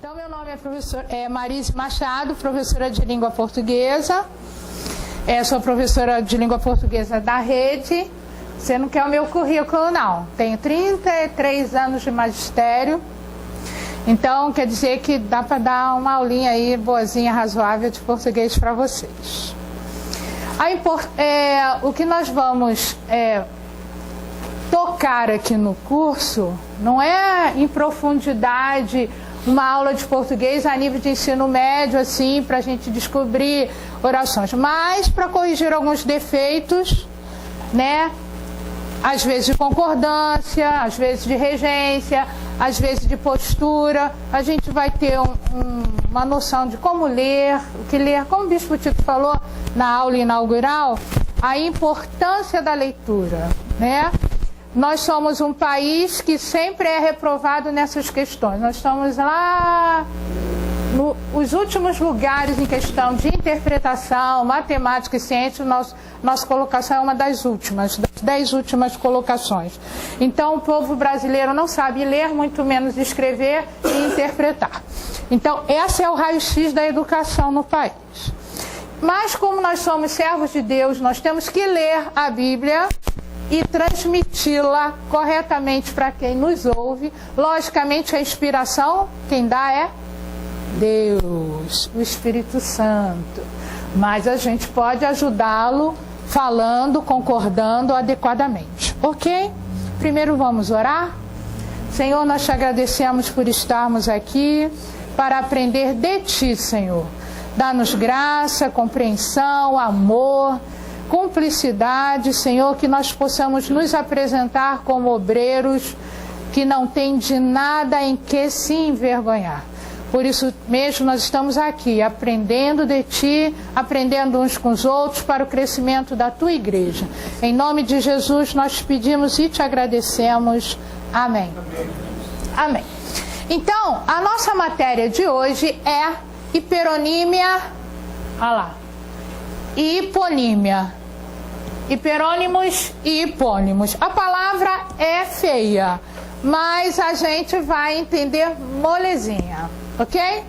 Então, meu nome é Marise Machado, professora de língua portuguesa. Sou professora de língua portuguesa da rede. Você não quer o meu currículo, não. Tenho 33 anos de magistério. Então, quer dizer que dá para dar uma aulinha aí, boazinha, razoável de português para vocês. O que nós vamos tocar aqui no curso não é em profundidade uma aula de português a nível de ensino médio, assim, para a gente descobrir orações, mas para corrigir alguns defeitos, né? Às vezes de concordância, às vezes de regência, às vezes de postura. A gente vai ter uma noção de como ler, o que ler, como o Bispo Tito falou na aula inaugural, a importância da leitura, né? Nós somos um país que sempre é reprovado nessas questões. Nós estamos lá nos últimos lugares em questão de interpretação, matemática e ciência. Nossa colocação é uma das 10 últimas colocações. Então, o povo brasileiro não sabe ler, muito menos escrever e interpretar. Então, esse é o raio-x da educação no país. Mas, como nós somos servos de Deus, nós temos que ler a Bíblia e transmiti-la corretamente para quem nos ouve. Logicamente, a inspiração, quem dá é Deus, o Espírito Santo. Mas a gente pode ajudá-lo falando, concordando adequadamente. Ok? Primeiro vamos orar. Senhor, nós te agradecemos por estarmos aqui para aprender de Ti, Senhor. Dá-nos graça, compreensão, amor, cumplicidade, Senhor, que nós possamos nos apresentar como obreiros que não têm de nada em que se envergonhar. Por isso mesmo nós estamos aqui aprendendo de Ti, aprendendo uns com os outros para o crescimento da Tua igreja. Em nome de Jesus nós te pedimos e te agradecemos. Amém. Amém. Então, a nossa matéria de hoje é hiperonímia, olha lá, e hiponímia. Hiperônimos e hipônimos. A palavra é feia, mas a gente vai entender molezinha, ok?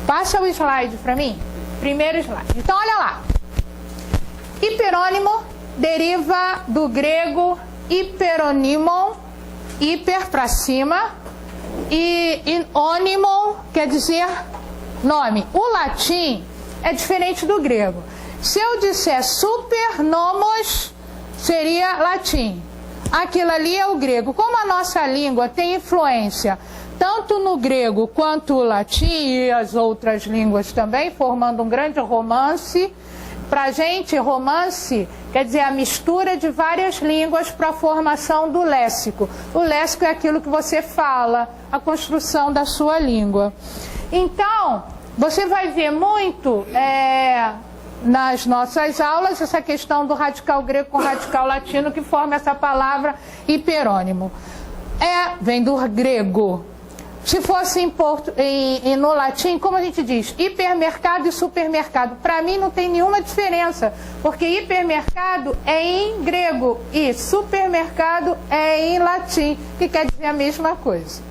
Passa o slide para mim. Primeiro slide. Então, olha lá. Hiperônimo deriva do grego hiperonimon, hiper para cima, e ônimon quer dizer nome. O latim é diferente do grego. Se eu disser supernomos, seria latim. Aquilo ali é o grego. Como a nossa língua tem influência tanto no grego quanto o latim e as outras línguas também, formando um grande romance, para a gente, romance quer dizer a mistura de várias línguas para a formação do léxico. O léxico é aquilo que você fala, a construção da sua língua. Então, você vai ver muito nas nossas aulas essa questão do radical grego com radical latino que forma essa palavra hiperônimo. Vem do grego. Se fosse no latim, como a gente diz, hipermercado e supermercado. Para mim não tem nenhuma diferença, porque hipermercado é em grego e supermercado é em latim, que quer dizer a mesma coisa.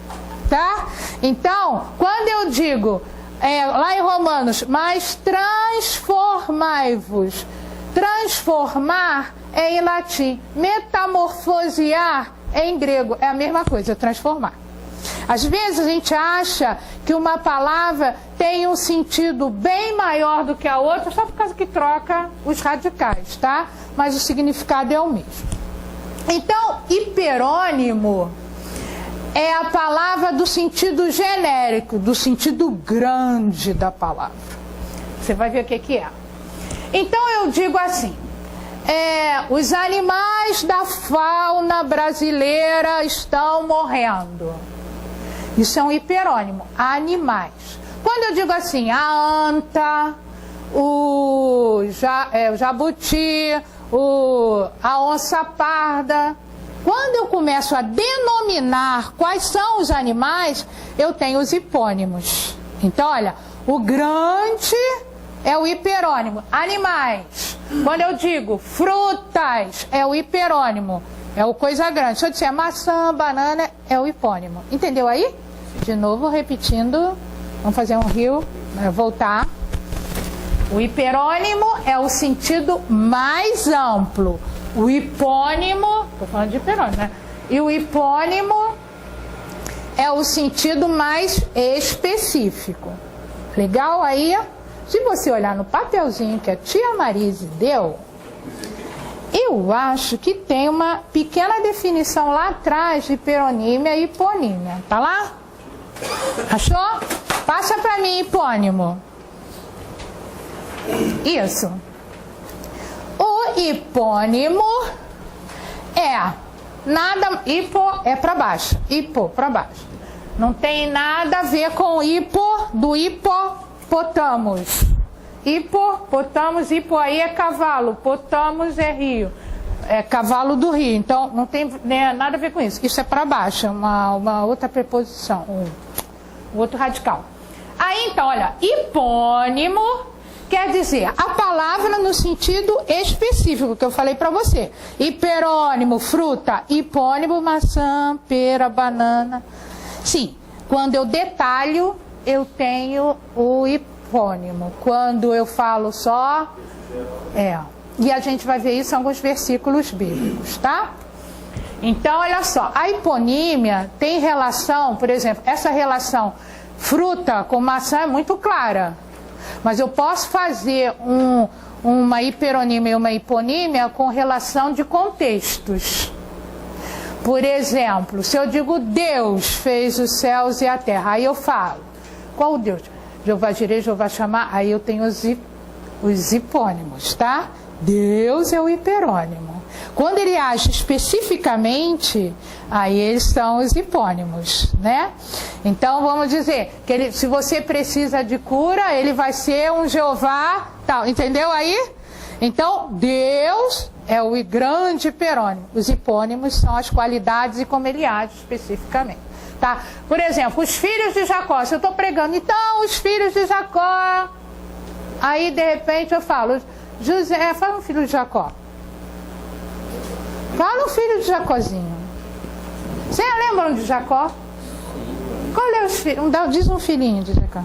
Tá? Então, quando eu digo lá em Romanos, mas transformai-vos. Transformar é em latim. Metamorfosear é em grego. É a mesma coisa, transformar. Às vezes a gente acha que uma palavra tem um sentido bem maior do que a outra, só por causa que troca os radicais, tá? Mas o significado é o mesmo. Então, hiperônimo é a palavra do sentido genérico, do sentido grande da palavra. Você vai ver o que é. Então eu digo assim, os animais da fauna brasileira estão morrendo. Isso é um hiperônimo, animais. Quando eu digo assim, a anta, o jabuti, a onça parda, quando eu começo a denominar quais são os animais, eu tenho os hipônimos. Então, olha, o grande é o hiperônimo. Animais. Quando eu digo frutas, é o hiperônimo. É o coisa grande. Se eu disser maçã, banana, é o hipônimo. Entendeu aí? De novo, repetindo. Vamos fazer um rio, voltar. O hiperônimo é o sentido mais amplo. O hipônimo, estou falando de hiperônimo, né? E o hipônimo é o sentido mais específico. Legal aí? Se você olhar no papelzinho que a tia Marise deu, eu acho que tem uma pequena definição lá atrás de hiperonímia e hiponímia. Tá lá? Achou? Passa para mim, hipônimo. Isso. O hipônimo é nada, hipo é para baixo, hipo para baixo. Não tem nada a ver com hipo do hipopotamos. Hipopotamos, hipo aí é cavalo, potamos é rio, é cavalo do rio. Então não tem nada a ver com isso. Isso é para baixo, uma outra preposição, um outro radical. Aí então, olha, hipônimo quer dizer a palavra no sentido específico que eu falei para você. Hiperônimo, fruta. Hipônimo, maçã, pera, banana. Sim, quando eu detalho, eu tenho o hipônimo. Quando eu falo só, E a gente vai ver isso em alguns versículos bíblicos, tá? Então, olha só, a hiponímia tem relação, por exemplo, essa relação fruta com maçã é muito clara. Mas eu posso fazer uma hiperonímia e uma hiponímia com relação de contextos. Por exemplo, se eu digo Deus fez os céus e a terra, aí eu falo, qual Deus? Jeová Jireh, Jeová Shammah, aí eu tenho os hipônimos, tá? Deus é o hiperônimo. Quando ele age especificamente, aí eles são os hipônimos, né? Então vamos dizer que se você precisa de cura, ele vai ser um Jeová, tal, entendeu aí? Então Deus é o grande hiperônimo. Os hipônimos são as qualidades e como ele age especificamente, tá? Por exemplo, os filhos de Jacó, se eu estou pregando, então os filhos de Jacó, aí de repente eu falo, José, fala um filho de Jacó. Fala um filho de Jacozinho. Vocês lembram de Jacó? Qual é os filhos? Diz um filhinho de Jacó.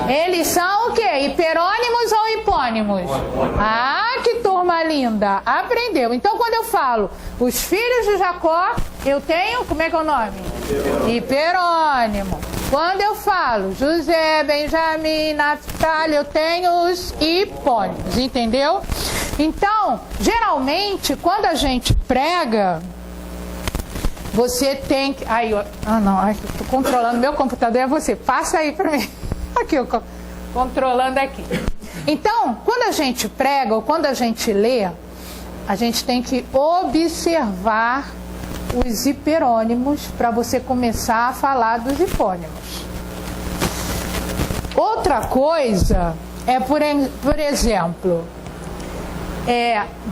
Eles são o quê? Hiperônimos ou hipônimos? Ah, que turma linda! Aprendeu. Então, quando eu falo os filhos de Jacó, eu tenho, como é que é o nome? Hiperônimo. Quando eu falo José, Benjamim, Naftali, eu tenho os hipônimos, entendeu? Então, geralmente, quando a gente prega, você tem que... Aí, estou controlando meu computador, é você. Passa aí para mim. Aqui, eu controlando aqui. Então, quando a gente prega ou quando a gente lê, a gente tem que observar os hiperônimos para você começar a falar dos hipônimos. Outra coisa é, por exemplo,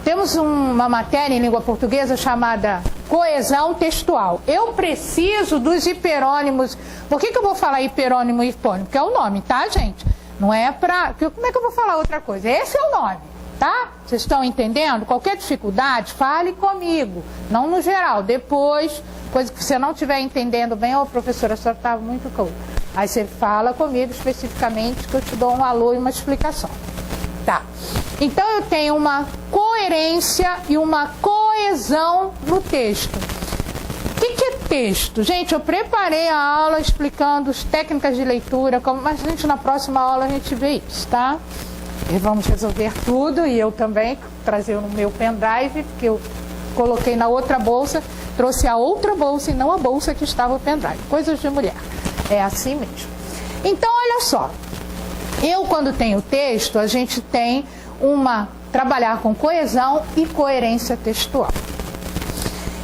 temos uma matéria em língua portuguesa chamada coesão textual. Eu preciso dos hiperônimos. Por que eu vou falar hiperônimo e hipônimo? Porque é o nome, tá, gente? Não é pra... Como é que eu vou falar outra coisa? Esse é o nome, tá? Vocês estão entendendo? Qualquer dificuldade, fale comigo. Não no geral. Depois, coisa que você não estiver entendendo bem, professora, a senhora estava muito coisa. Aí você fala comigo especificamente que eu te dou um alô e uma explicação. Tá. Então eu tenho uma coerência e uma coesão no texto. O que é texto? Gente, eu preparei a aula explicando as técnicas de leitura, mas gente, na próxima aula a gente vê isso, tá? E vamos resolver tudo, e eu também trazer no meu pendrive, que eu coloquei na outra bolsa, trouxe a outra bolsa e não a bolsa que estava o pendrive. Coisas de mulher. É assim mesmo. Então, olha só. Eu, quando tenho texto, a gente tem trabalhar com coesão e coerência textual.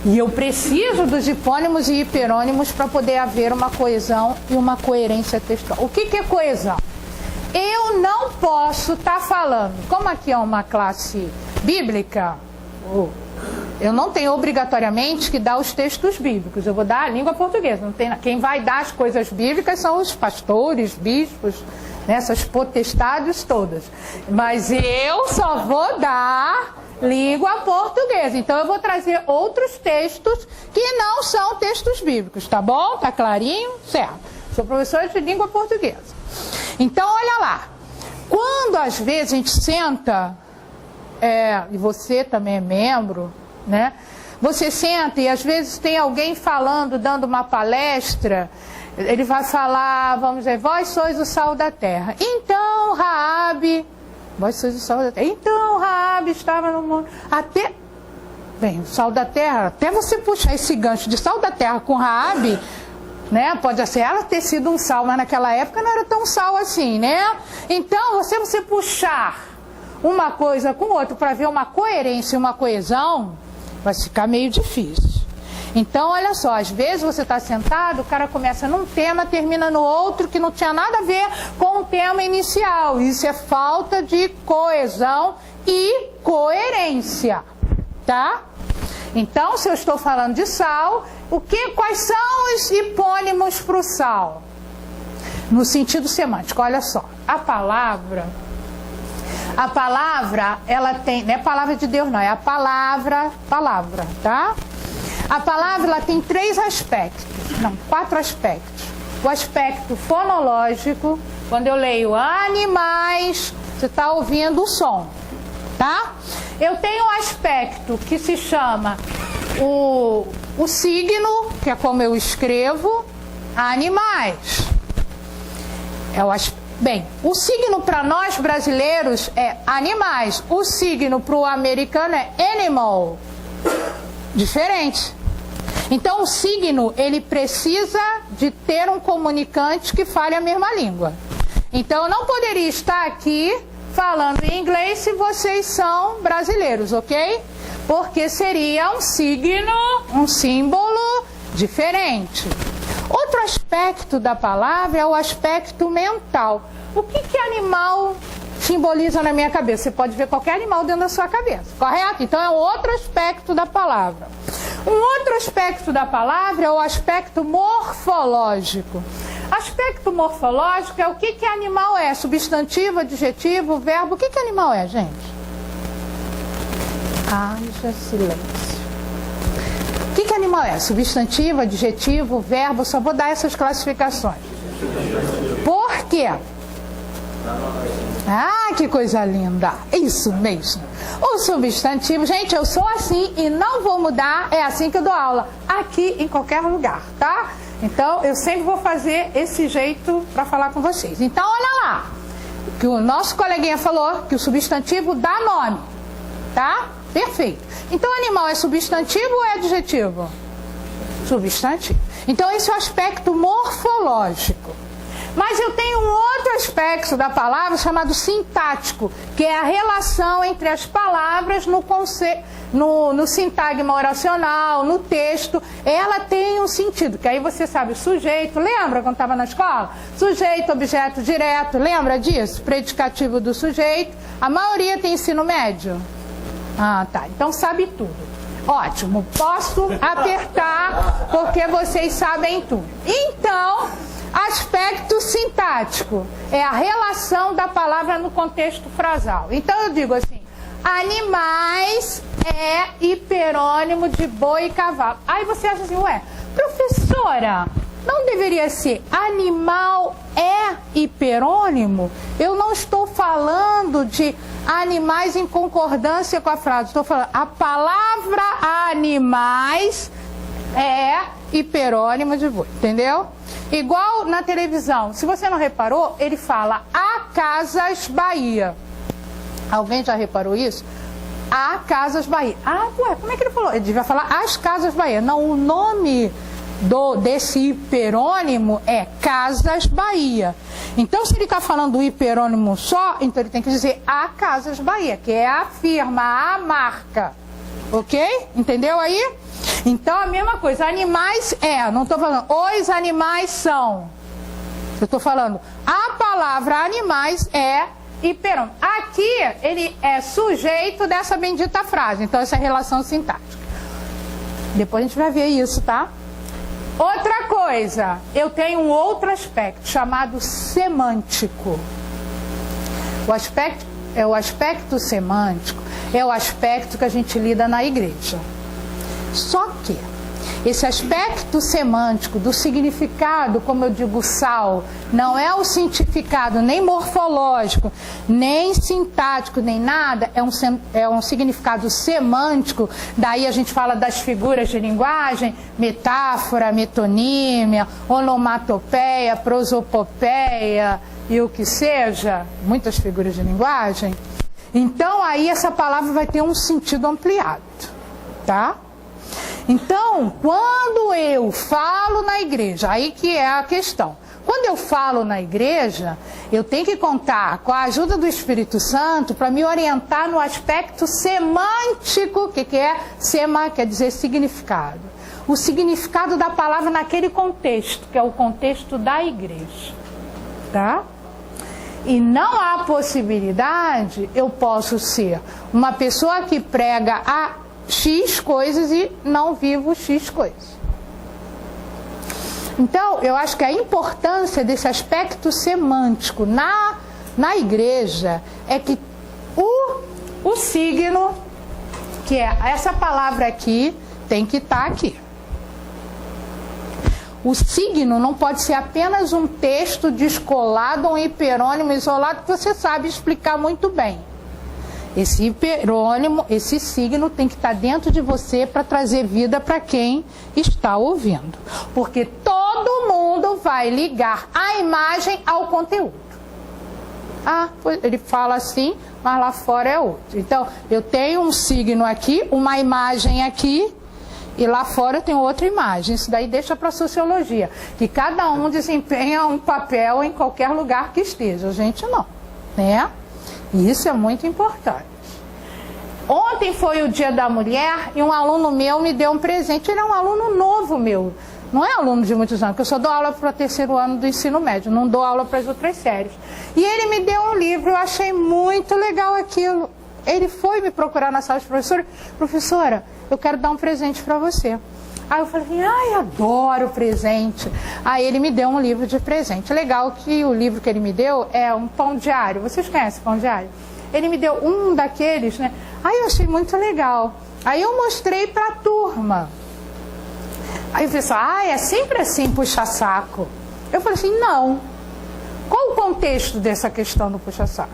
E eu preciso dos hipônimos e hiperônimos para poder haver uma coesão e uma coerência textual. O que é coesão? Eu não posso estar falando, como aqui é uma classe bíblica, eu não tenho obrigatoriamente que dar os textos bíblicos, eu vou dar a língua portuguesa. Não tem, quem vai dar as coisas bíblicas são os pastores, bispos, essas potestades todas. Mas eu só vou dar língua portuguesa. Então eu vou trazer outros textos que não são textos bíblicos, tá bom? Tá clarinho? Certo. Sou professora de língua portuguesa. Então olha lá, quando às vezes a gente senta, e você também é membro, né? Você senta e às vezes tem alguém falando, dando uma palestra, ele vai falar, vamos dizer, vós sois o sal da terra. Então, Raabe, vós sois o sal da terra. Então, Raabe estava no mundo. Bem, o sal da terra, até você puxar esse gancho de sal da terra com Raabe, né? Pode ser ela ter sido um sal, mas naquela época não era tão sal assim, né? Então, você puxar uma coisa com outra para ver uma coerência e uma coesão, vai ficar meio difícil. Então, olha só, às vezes você está sentado, o cara começa num tema, termina no outro, que não tinha nada a ver com o tema inicial. Isso é falta de coesão e coerência, tá? Então, se eu estou falando de sal, quais são os hipônimos para o sal? No sentido semântico, olha só, a palavra, ela tem, não é palavra de Deus não, é a palavra, tá? A palavra, ela tem 4 aspectos. O aspecto fonológico, quando eu leio animais, você está ouvindo o som, tá? Eu tenho um aspecto que se chama o signo, que é como eu escrevo, animais. Bem, o signo para nós brasileiros é animais. O signo para o americano é animal. Diferente. Então o signo, ele precisa de ter um comunicante que fale a mesma língua. Então eu não poderia estar aqui falando em inglês se vocês são brasileiros, ok? Porque seria um signo, um símbolo diferente. Outro aspecto da palavra é o aspecto mental. O que animal simboliza na minha cabeça? Você pode ver qualquer animal dentro da sua cabeça, correto? Então é um outro aspecto da palavra. Um outro aspecto da palavra é o aspecto morfológico. Aspecto morfológico é o que animal é? Substantivo, adjetivo, verbo. O que animal é, gente? Haja silêncio. O que animal é? Substantivo, adjetivo, verbo? Só vou dar essas classificações. Por quê? Ah, que coisa linda! Isso mesmo. O substantivo, gente, eu sou assim e não vou mudar, é assim que eu dou aula, aqui em qualquer lugar, tá? Então, eu sempre vou fazer esse jeito para falar com vocês. Então, olha lá, que o nosso coleguinha falou que o substantivo dá nome, tá? Perfeito. Então, animal é substantivo ou é adjetivo? Substantivo. Então, esse é o aspecto morfológico. Mas eu tenho um outro aspecto da palavra chamado sintático, que é a relação entre as palavras no sintagma oracional, no texto. Ela tem um sentido, que aí você sabe o sujeito, lembra quando estava na escola? Sujeito, objeto direto, lembra disso? Predicativo do sujeito. A maioria tem ensino médio? Ah, tá. Então sabe tudo. Ótimo. Posso apertar porque vocês sabem tudo. Então, aspecto sintático é a relação da palavra no contexto frasal. Então eu digo assim, animais é hiperônimo de boi e cavalo. Aí você acha assim, ué, professora, não deveria ser animal é hiperônimo? Eu não estou falando de animais em concordância com a frase. Estou falando, a palavra animais é hiperônimo de boi, entendeu? Igual na televisão, se você não reparou, ele fala a Casas Bahia. Alguém já reparou isso? A Casas Bahia. Ah, ué, como é que ele falou? Ele devia falar as Casas Bahia. Não, o nome desse hiperônimo é Casas Bahia. Então, se ele está falando do hiperônimo só, então ele tem que dizer a Casas Bahia, que é a firma, a marca. Ok? Entendeu aí? Então, a mesma coisa, animais não estou falando os animais são. Eu estou falando a palavra animais é hiperônimo. Aqui, ele é sujeito dessa bendita frase. Então, essa é a relação sintática. Depois a gente vai ver isso, tá? Outra coisa, eu tenho um outro aspecto chamado semântico. O aspecto é o aspecto semântico, é o aspecto que a gente lida na igreja. Só que esse aspecto semântico do significado, como eu digo, sal, não é o significado nem morfológico, nem sintático, nem nada, é um significado semântico. Daí a gente fala das figuras de linguagem, metáfora, metonímia, onomatopeia, prosopopeia e o que seja, muitas figuras de linguagem. Então aí essa palavra vai ter um sentido ampliado, tá? Então, quando eu falo na igreja, aí que é a questão. Quando eu falo na igreja, eu tenho que contar com a ajuda do Espírito Santo para me orientar no aspecto semântico. O que é? Sema quer dizer significado. O significado da palavra naquele contexto, que é o contexto da igreja. Tá? E não há possibilidade, eu posso ser uma pessoa que prega a X coisas e não vivo X coisas. Então, eu acho que a importância desse aspecto semântico na igreja é que o signo, que é essa palavra aqui, tem que estar aqui. O signo não pode ser apenas um texto descolado, um hiperônimo isolado, que você sabe explicar muito bem. Esse hiperônimo, esse signo tem que estar dentro de você para trazer vida para quem está ouvindo. Porque todo mundo vai ligar a imagem ao conteúdo. Ah, ele fala assim, mas lá fora é outro. Então, eu tenho um signo aqui, uma imagem aqui, e lá fora eu tenho outra imagem. Isso daí deixa para a sociologia, que cada um desempenha um papel em qualquer lugar que esteja. A gente não, né? E isso é muito importante. Ontem foi o Dia da Mulher e um aluno meu me deu um presente. Ele é um aluno novo meu. Não é aluno de muitos anos, porque eu só dou aula para o 3º ano do ensino médio, não dou aula para as outras séries. E ele me deu um livro, eu achei muito legal aquilo. Ele foi me procurar na sala de professora, eu quero dar um presente para você. Aí eu falei, ai, adoro presente. Aí ele me deu um livro de presente. Legal que o livro que ele me deu é um pão diário. Vocês conhecem pão diário? Ele me deu um daqueles, né? Aí eu achei muito legal. Aí eu mostrei para a turma. Aí o pessoal, é sempre assim, puxa-saco. Eu falei assim, não. Qual o contexto dessa questão do puxa-saco?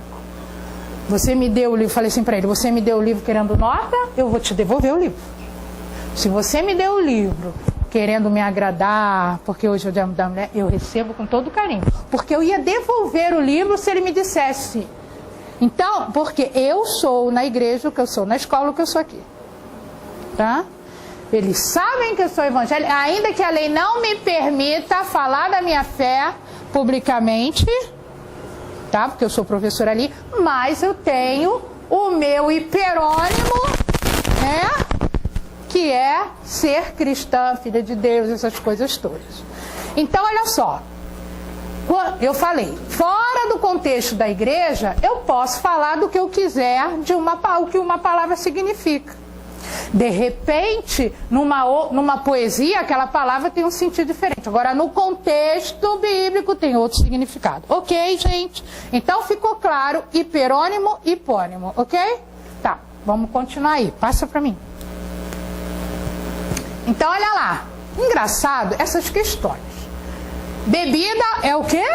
Você me deu o livro, falei assim para ele, você me deu o livro querendo nota, eu vou te devolver o livro. Se você me deu o livro querendo me agradar, porque hoje é o Dia da Mulher, eu recebo com todo carinho. Porque eu ia devolver o livro se ele me dissesse. Então, porque eu sou na igreja o que eu sou, na escola o que eu sou aqui. Tá? Eles sabem que eu sou evangélica, ainda que a lei não me permita falar da minha fé publicamente, tá? Porque eu sou professora ali, mas eu tenho o meu hiperônimo, né? Que é ser cristã, filha de Deus, essas coisas todas. Então, olha só, eu falei, fora do contexto da igreja, eu posso falar do que eu quiser, o que uma palavra significa. De repente, numa poesia, aquela palavra tem um sentido diferente. Agora, no contexto bíblico, tem outro significado. Ok, gente? Então, ficou claro, hiperônimo, hipônimo, ok? Tá, vamos continuar aí. Passa para mim. Então, olha lá. Engraçado essas questões. Bebida é o quê?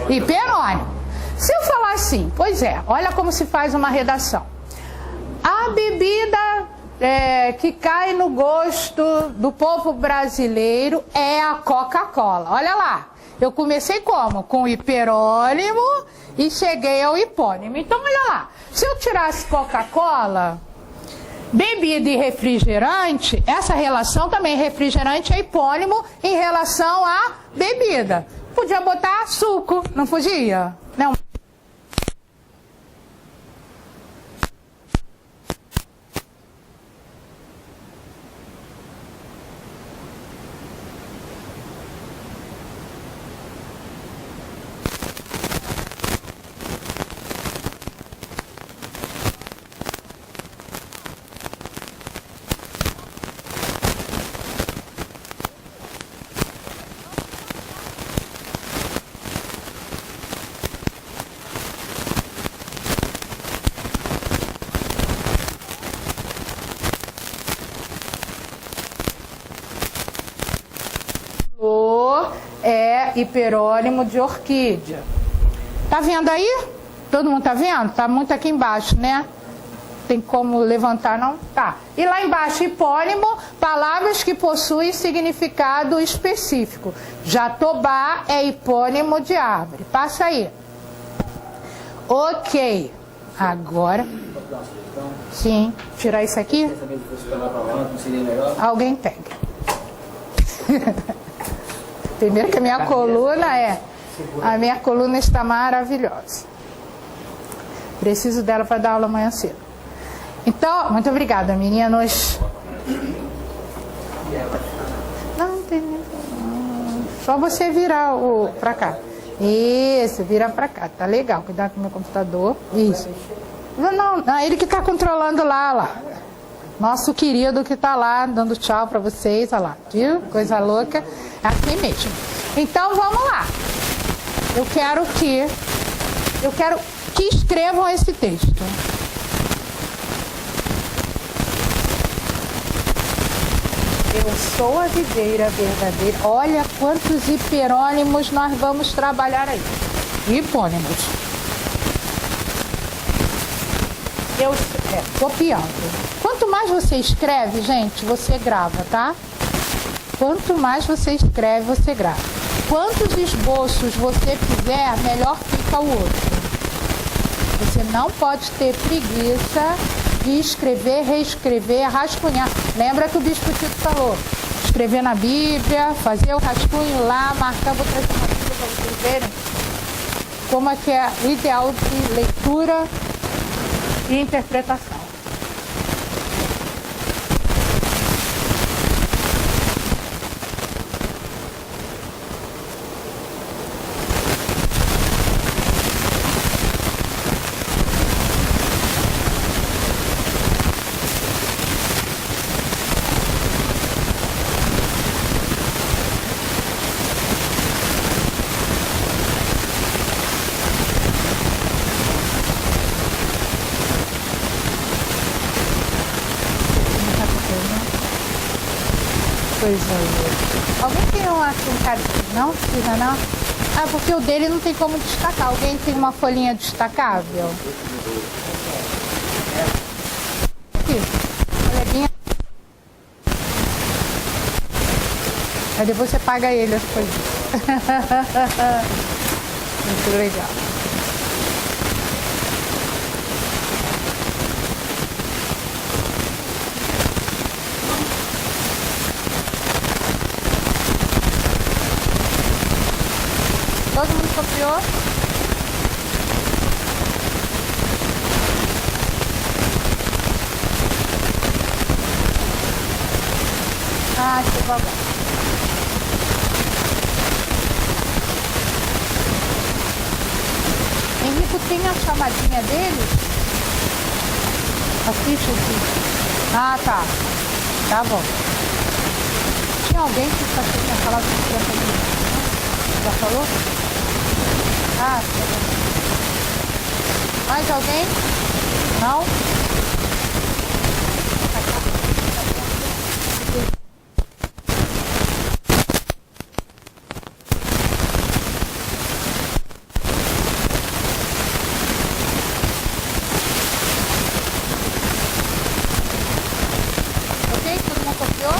Hiperônimo. Se eu falar assim, pois é, olha como se faz uma redação. A bebida que cai no gosto do povo brasileiro é a Coca-Cola. Olha lá. Eu comecei como? Com o hiperônimo e cheguei ao hipônimo. Então, olha lá. Se eu tirasse Coca-Cola, bebida e refrigerante, essa relação também, refrigerante é hipônimo em relação à bebida. Podia botar suco, não podia? Não. hiperônimo de orquídea. Tá vendo aí? Todo mundo tá vendo? Tá muito aqui embaixo, né? Tem como levantar, não? Tá. E lá embaixo, hipônimo, palavras que possuem significado específico. Jatobá é hipônimo de árvore. Passa aí. Ok. Agora... Sim. Tirar isso aqui? Alguém pega. Primeiro que a minha coluna está maravilhosa. Preciso dela para dar aula amanhã cedo. Então, muito obrigada, meninos. Não tem nem... Só você virar para cá. Isso, vira para cá. Tá legal. Cuidado com o meu computador. Isso. Não, ele que está controlando lá. Nosso querido que está lá, dando tchau para vocês. Olha lá, viu? Coisa louca. É assim mesmo. Então, vamos lá. Eu quero que escrevam esse texto. Eu sou a videira verdadeira. Olha quantos hiperônimos nós vamos trabalhar aí. Hipônimos. Copiando. Quanto mais você escreve, gente, você grava, tá? Quanto mais você escreve, você grava. Quantos esboços você fizer, melhor fica o outro. Você não pode ter preguiça de escrever, reescrever, rascunhar. Lembra que o Bispo Tito falou? Escrever na Bíblia, fazer o rascunho lá, marcar, vou trazer uma Bíblia para vocês verem como é que é o ideal de leitura e interpretação. Alguém tem um caderno? Não precisa, não? Ah, porque o dele não tem como destacar. Alguém tem uma folhinha destacável? Aqui, coleguinha. Aí depois você paga ele as folhinhas. Muito legal. Todo mundo copiou? Ah, que bom. Henrico, tem a chamadinha dele? A ficha aqui. Ah, tá. Tá bom. Tinha alguém que tinha falado que tinha fazer. Já falou? Ah, tá bom. Mais alguém? Não? Ok? Todo mundo copiou?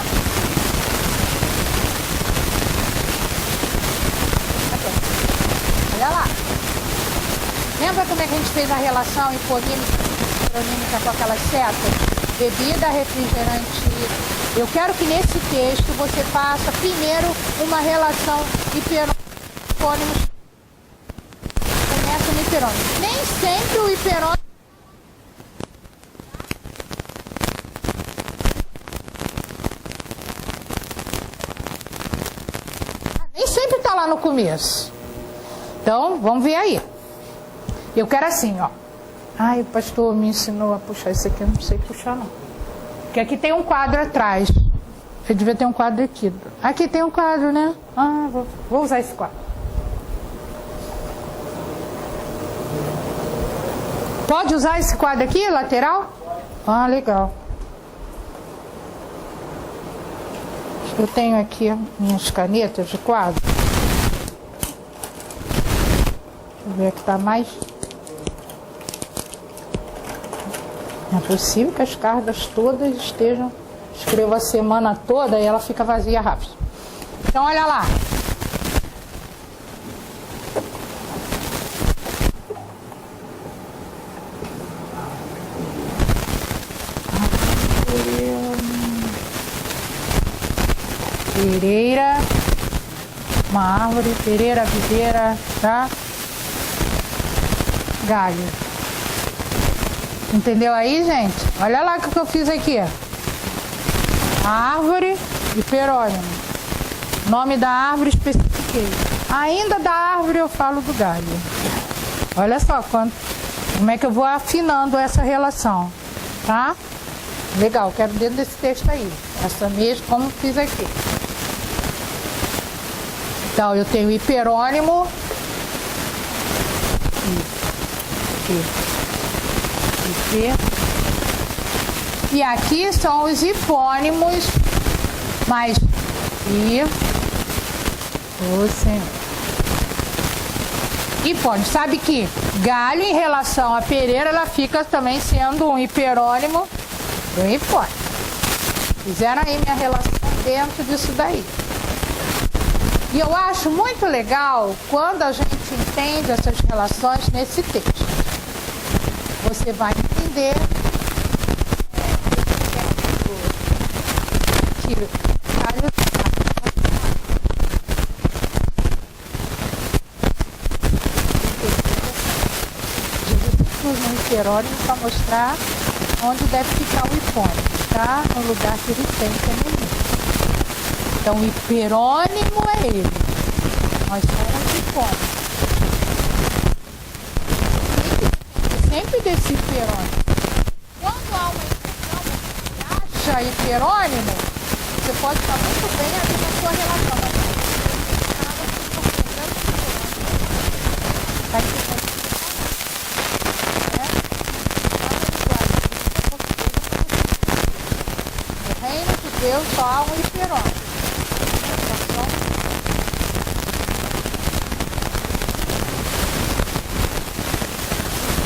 Olha lá. Lembra como é que a gente fez a relação hiponímica com aquelas setas? Bebida, refrigerante. Eu quero que nesse texto você faça primeiro uma relação hiperônimos. Começa no hiperônimo. Nem sempre o hiperônimo. Nem sempre está lá no começo. Então, vamos ver aí. Eu quero assim, ó. Ai, o pastor me ensinou a puxar isso aqui, eu não sei puxar não. Porque aqui tem um quadro atrás. Eu devia ter um quadro aqui. Aqui tem um quadro, né? Ah, vou usar esse quadro. Pode usar esse quadro aqui, lateral? Ah, legal. Eu tenho aqui minhas canetas de quadro. ver que tá mais... Não é possível que as cargas todas estejam... Escrevo a semana toda e ela fica vazia rápido. Então, olha lá. Pereira, uma árvore, pereira, videira, tá? Galho. Entendeu aí, gente? Olha lá o que eu fiz aqui. Árvore e perônimo. Nome da árvore especifiquei. Ainda da árvore eu falo do galho. Olha só como é que eu vou afinando essa relação, tá? Legal, quero dentro desse texto aí. Essa mesmo, como fiz aqui. Então, eu tenho hiperônimo. E aqui são os hipônimos, mais hipônimo. Sabe que galho em relação a pereira, ela fica também sendo um hiperônimo do hipônimo. Fizeram aí minha relação dentro disso daí. E eu acho muito legal quando a gente entende essas relações nesse texto. Você vai entender que no hiperônimo para mostrar onde deve ficar o hipônimo, tá? No lugar que ele tem também. Então, o hiperônimo é ele. Nós somos hipônimos. E sempre desse hiperônimo. Quando há uma expressão que acha hiperônimo, você pode estar muito bem ali na sua relação. No reino de Deus só há um hiperônimo.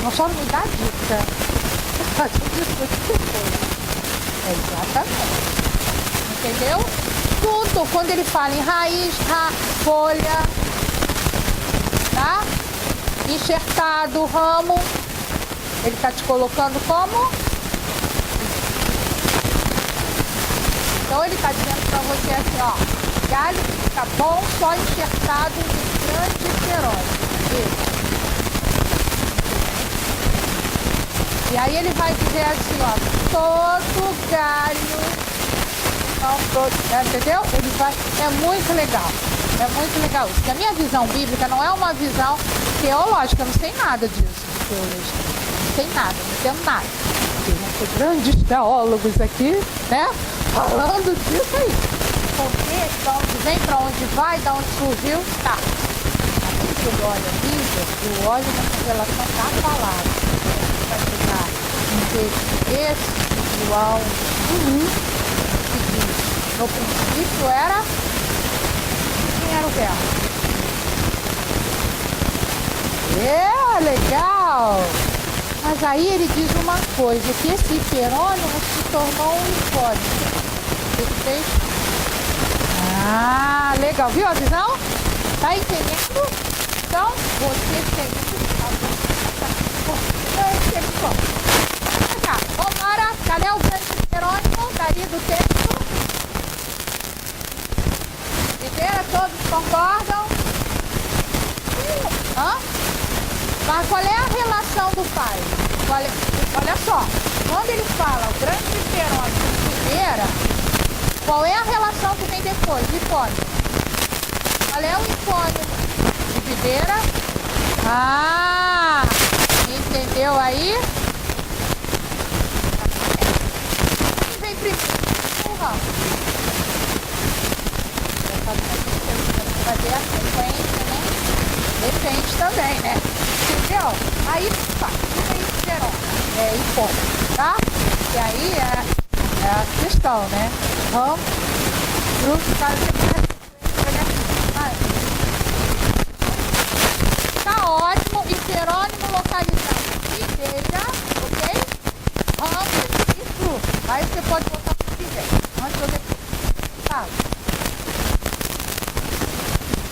Não só me dá dica. Exatamente. Entendeu? Tudo, quando ele fala em raiz, folha, tá? Enxertado, ramo, ele está te colocando como? Então ele está dizendo para você assim, ó, galho fica bom só enxertado em grande hiperônimo. E aí ele vai dizer assim, ó, todo galho, não todo, entendeu? Ele vai, é muito legal isso. Porque a minha visão bíblica não é uma visão teológica, eu não sei nada disso, de teologia, não sei nada, não entendo nada. Tem grandes teólogos aqui, né, falando disso aí. Porque, de onde vem, para onde vai, de onde surgiu, tá. A gente olha a Bíblia, eu olho na revelação da palavra. Vai ficar um texto esse, João, que diz, no princípio era, quem era o verbo? Legal! Mas aí ele diz uma coisa, que esse hiperônimo se tornou um hipônimo. Esse texto? Legal, viu a visão? Tá entendendo? Então, você tem que vambora, cadê o grande hiperônimo dali do texto? Primeira, todos concordam? Mas qual é a relação do pai? Olha só, quando ele fala o grande hiperônimo de primeira, qual é a relação que vem depois? Hipônimo. Qual é o hipônimo de videira? Entendeu aí? Quem vem primeiro? O ramo. Fazer a sequência, né? Depende também, né? Entendeu? Aí tá. É hipônimo, tá? E aí é a questão, né? Ramo, grupo, tá ótimo. você pode voltar para o que vem. Antes ou depois. Tá.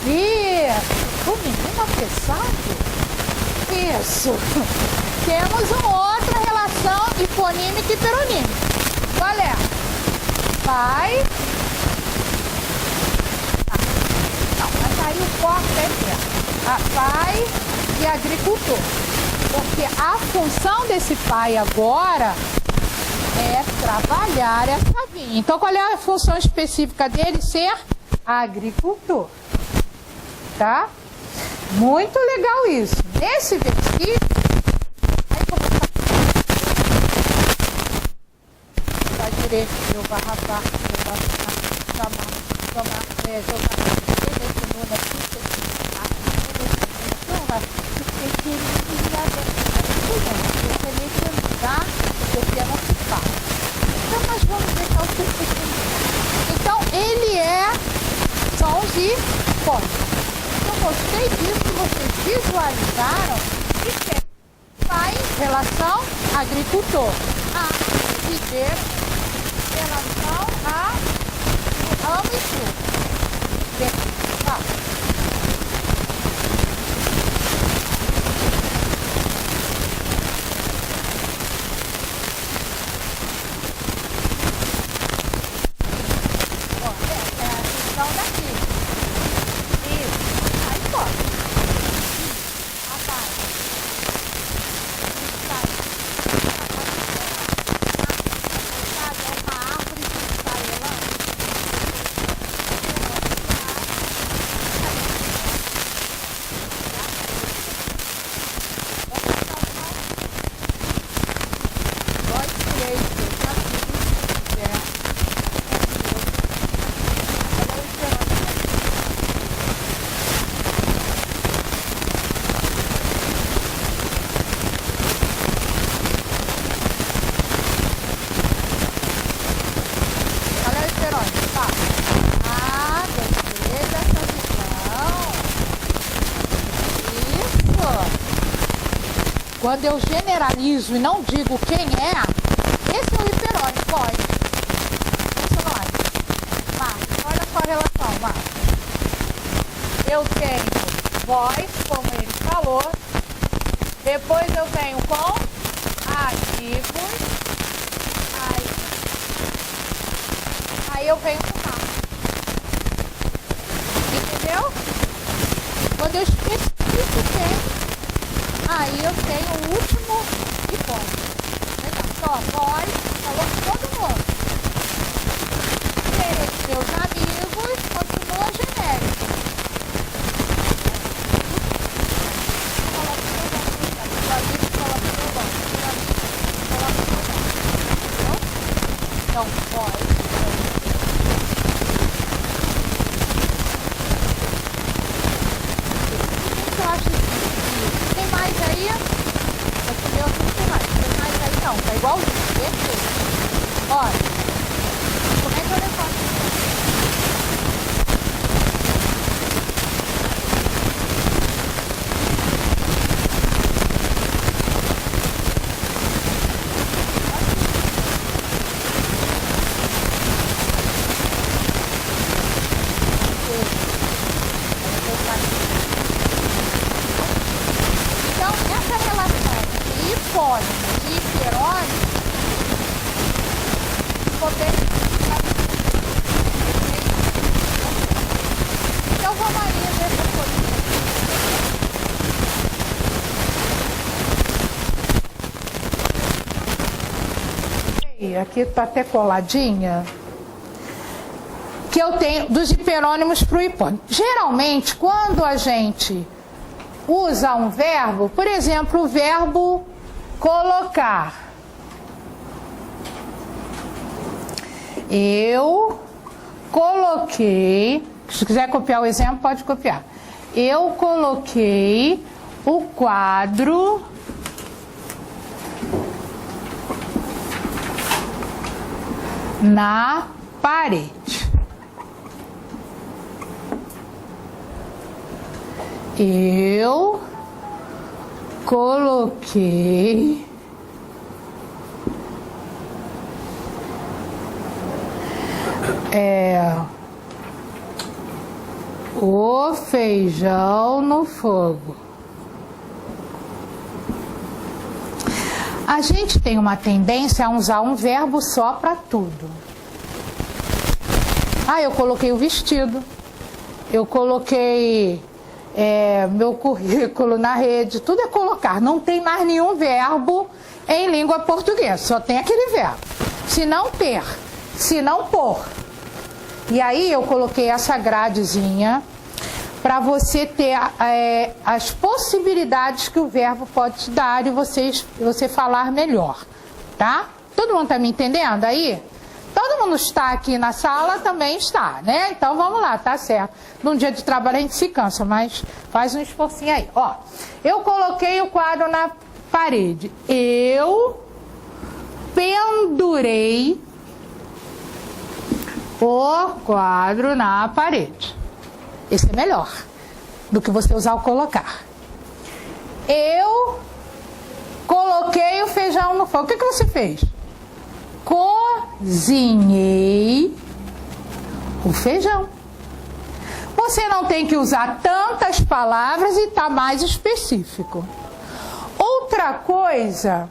Isso. O menino apressado. Isso. Temos uma outra relação hiponímica e hiperonímica. Qual é? Pai. Não, mas aí o foco é pai e agricultor. Porque a função desse pai agora é trabalhar essa vinha. Então, qual é a função específica dele? Ser agricultor. Tá? Muito legal isso. Nesse versículo, aí como vai direito, eu barrabar, então nós vamos ver qual que é. Então ele é sons e fontes. Eu gostei disso que vocês visualizaram que vai em relação agricultor. A viver em relação a amo e tudo. É a questão daqui. Isso. Aí pode. Abaixo. É uma árvore de esfarelando. Quando eu generalizo e não digo quem é, esse é o hiperônimo, pode. Esse não é. Marcos, olha só a relação, Marcos. Eu tenho voz, como ele falou. Depois eu venho com ativos. Aí eu venho com Marcos. Entendeu? Quando eu especifico quem, aí eu tenho o último hipótese. Só voz, falou com todo mundo. Meus amigos, continua genérico. Fala pro seu banco, seu amigo fala pro seu banco, seu amigo fala pro seu banco. Entendeu? Então, voz. O que eu acho que tem mais aí? Esse meu não tem mais. Tem mais aí não. Tá igualzinho. Perfeito. Olha. Como é que eu levanto? Então, essa relação de hipônimo e hiperônimo ficou bem. Então, vamos aí nessa coisa. E aqui está até coladinha. Que eu tenho dos hiperônimos para o hipônimo. Geralmente, quando a gente usa um verbo, por exemplo, o verbo colocar. Eu coloquei, se quiser copiar o exemplo, pode copiar. Eu coloquei o quadro na parede. Eu coloquei o feijão no fogo. A gente tem uma tendência a usar um verbo só para tudo. Eu coloquei o vestido, eu coloquei meu currículo na rede, tudo é colocar. Não tem mais nenhum verbo em língua portuguesa, só tem aquele verbo. Se não ter, se não pôr. E aí eu coloquei essa gradezinha para você ter as possibilidades que o verbo pode te dar e você falar melhor, tá? Todo mundo está me entendendo aí? Todo mundo está aqui na sala, também está, né? Então vamos lá, tá certo. Num dia de trabalho a gente se cansa, mas faz um esforcinho aí. Ó, eu coloquei o quadro na parede. Eu pendurei o quadro na parede. Esse é melhor do que você usar o colocar. Eu coloquei o feijão no fogo. O que você fez? Cozinhei o feijão. Você não tem que usar tantas palavras e tá mais específico. Outra coisa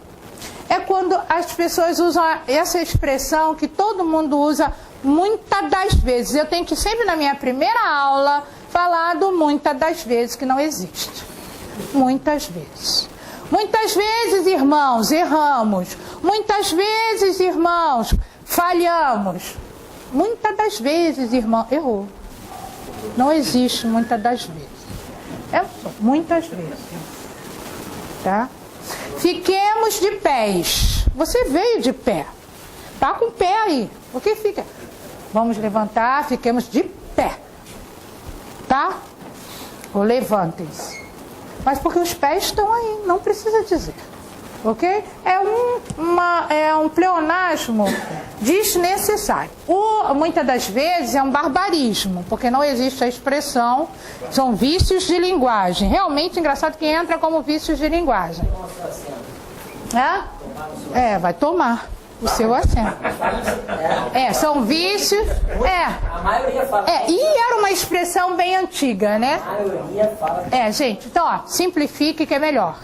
é quando as pessoas usam essa expressão que todo mundo usa muitas das vezes. Eu tenho que sempre na minha primeira aula falar do muitas das vezes, que não existe. Muitas vezes. Muitas vezes, irmãos, erramos. Muitas vezes, irmãos, falhamos. Muitas das vezes, irmão, errou. Não existe muitas das vezes. Muitas vezes. Tá? Fiquemos de pés. Você veio de pé. Tá com o pé aí. O que fica? Vamos levantar, fiquemos de pé. Tá? Ou levantem-se. Mas porque os pés estão aí, não precisa dizer. Ok? É um pleonasmo desnecessário. Muitas das vezes é um barbarismo, porque não existe a expressão, são vícios de linguagem. Realmente engraçado que entra como vícios de linguagem. Vai tomar o seu assento. São vícios. A maioria fala. E era uma expressão bem antiga, né? A maioria fala. Gente, então, ó, simplifique que é melhor.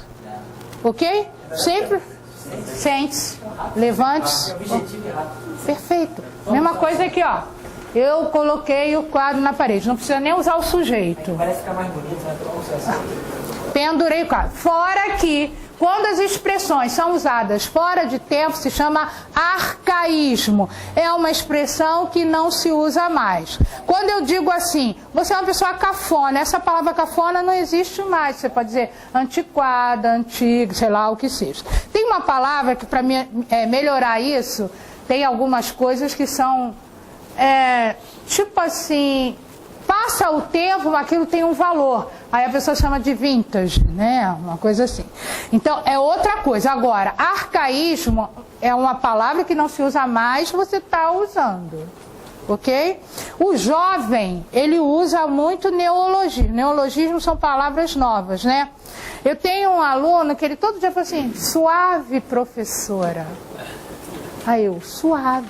Ok? Sempre. Sente-se. Levante-se. Perfeito. Mesma coisa aqui, ó. Eu coloquei o quadro na parede. Não precisa nem usar o sujeito. Parece ficar mais bonito, né? Pendurei o quadro. Fora que, quando as expressões são usadas fora de tempo, se chama arcaísmo. É uma expressão que não se usa mais. Quando eu digo assim, você é uma pessoa cafona, essa palavra cafona não existe mais. Você pode dizer antiquada, antiga, sei lá o que seja. Tem uma palavra que, para melhorar isso, tem algumas coisas que são, tipo assim, passa o tempo, aquilo tem um valor. Aí a pessoa chama de vintage, né? Uma coisa assim. Então, é outra coisa. Agora, arcaísmo é uma palavra que não se usa mais, você está usando. Ok? O jovem, ele usa muito neologismo. Neologismo são palavras novas, né? Eu tenho um aluno que ele todo dia fala assim, suave, professora. Aí eu, suave.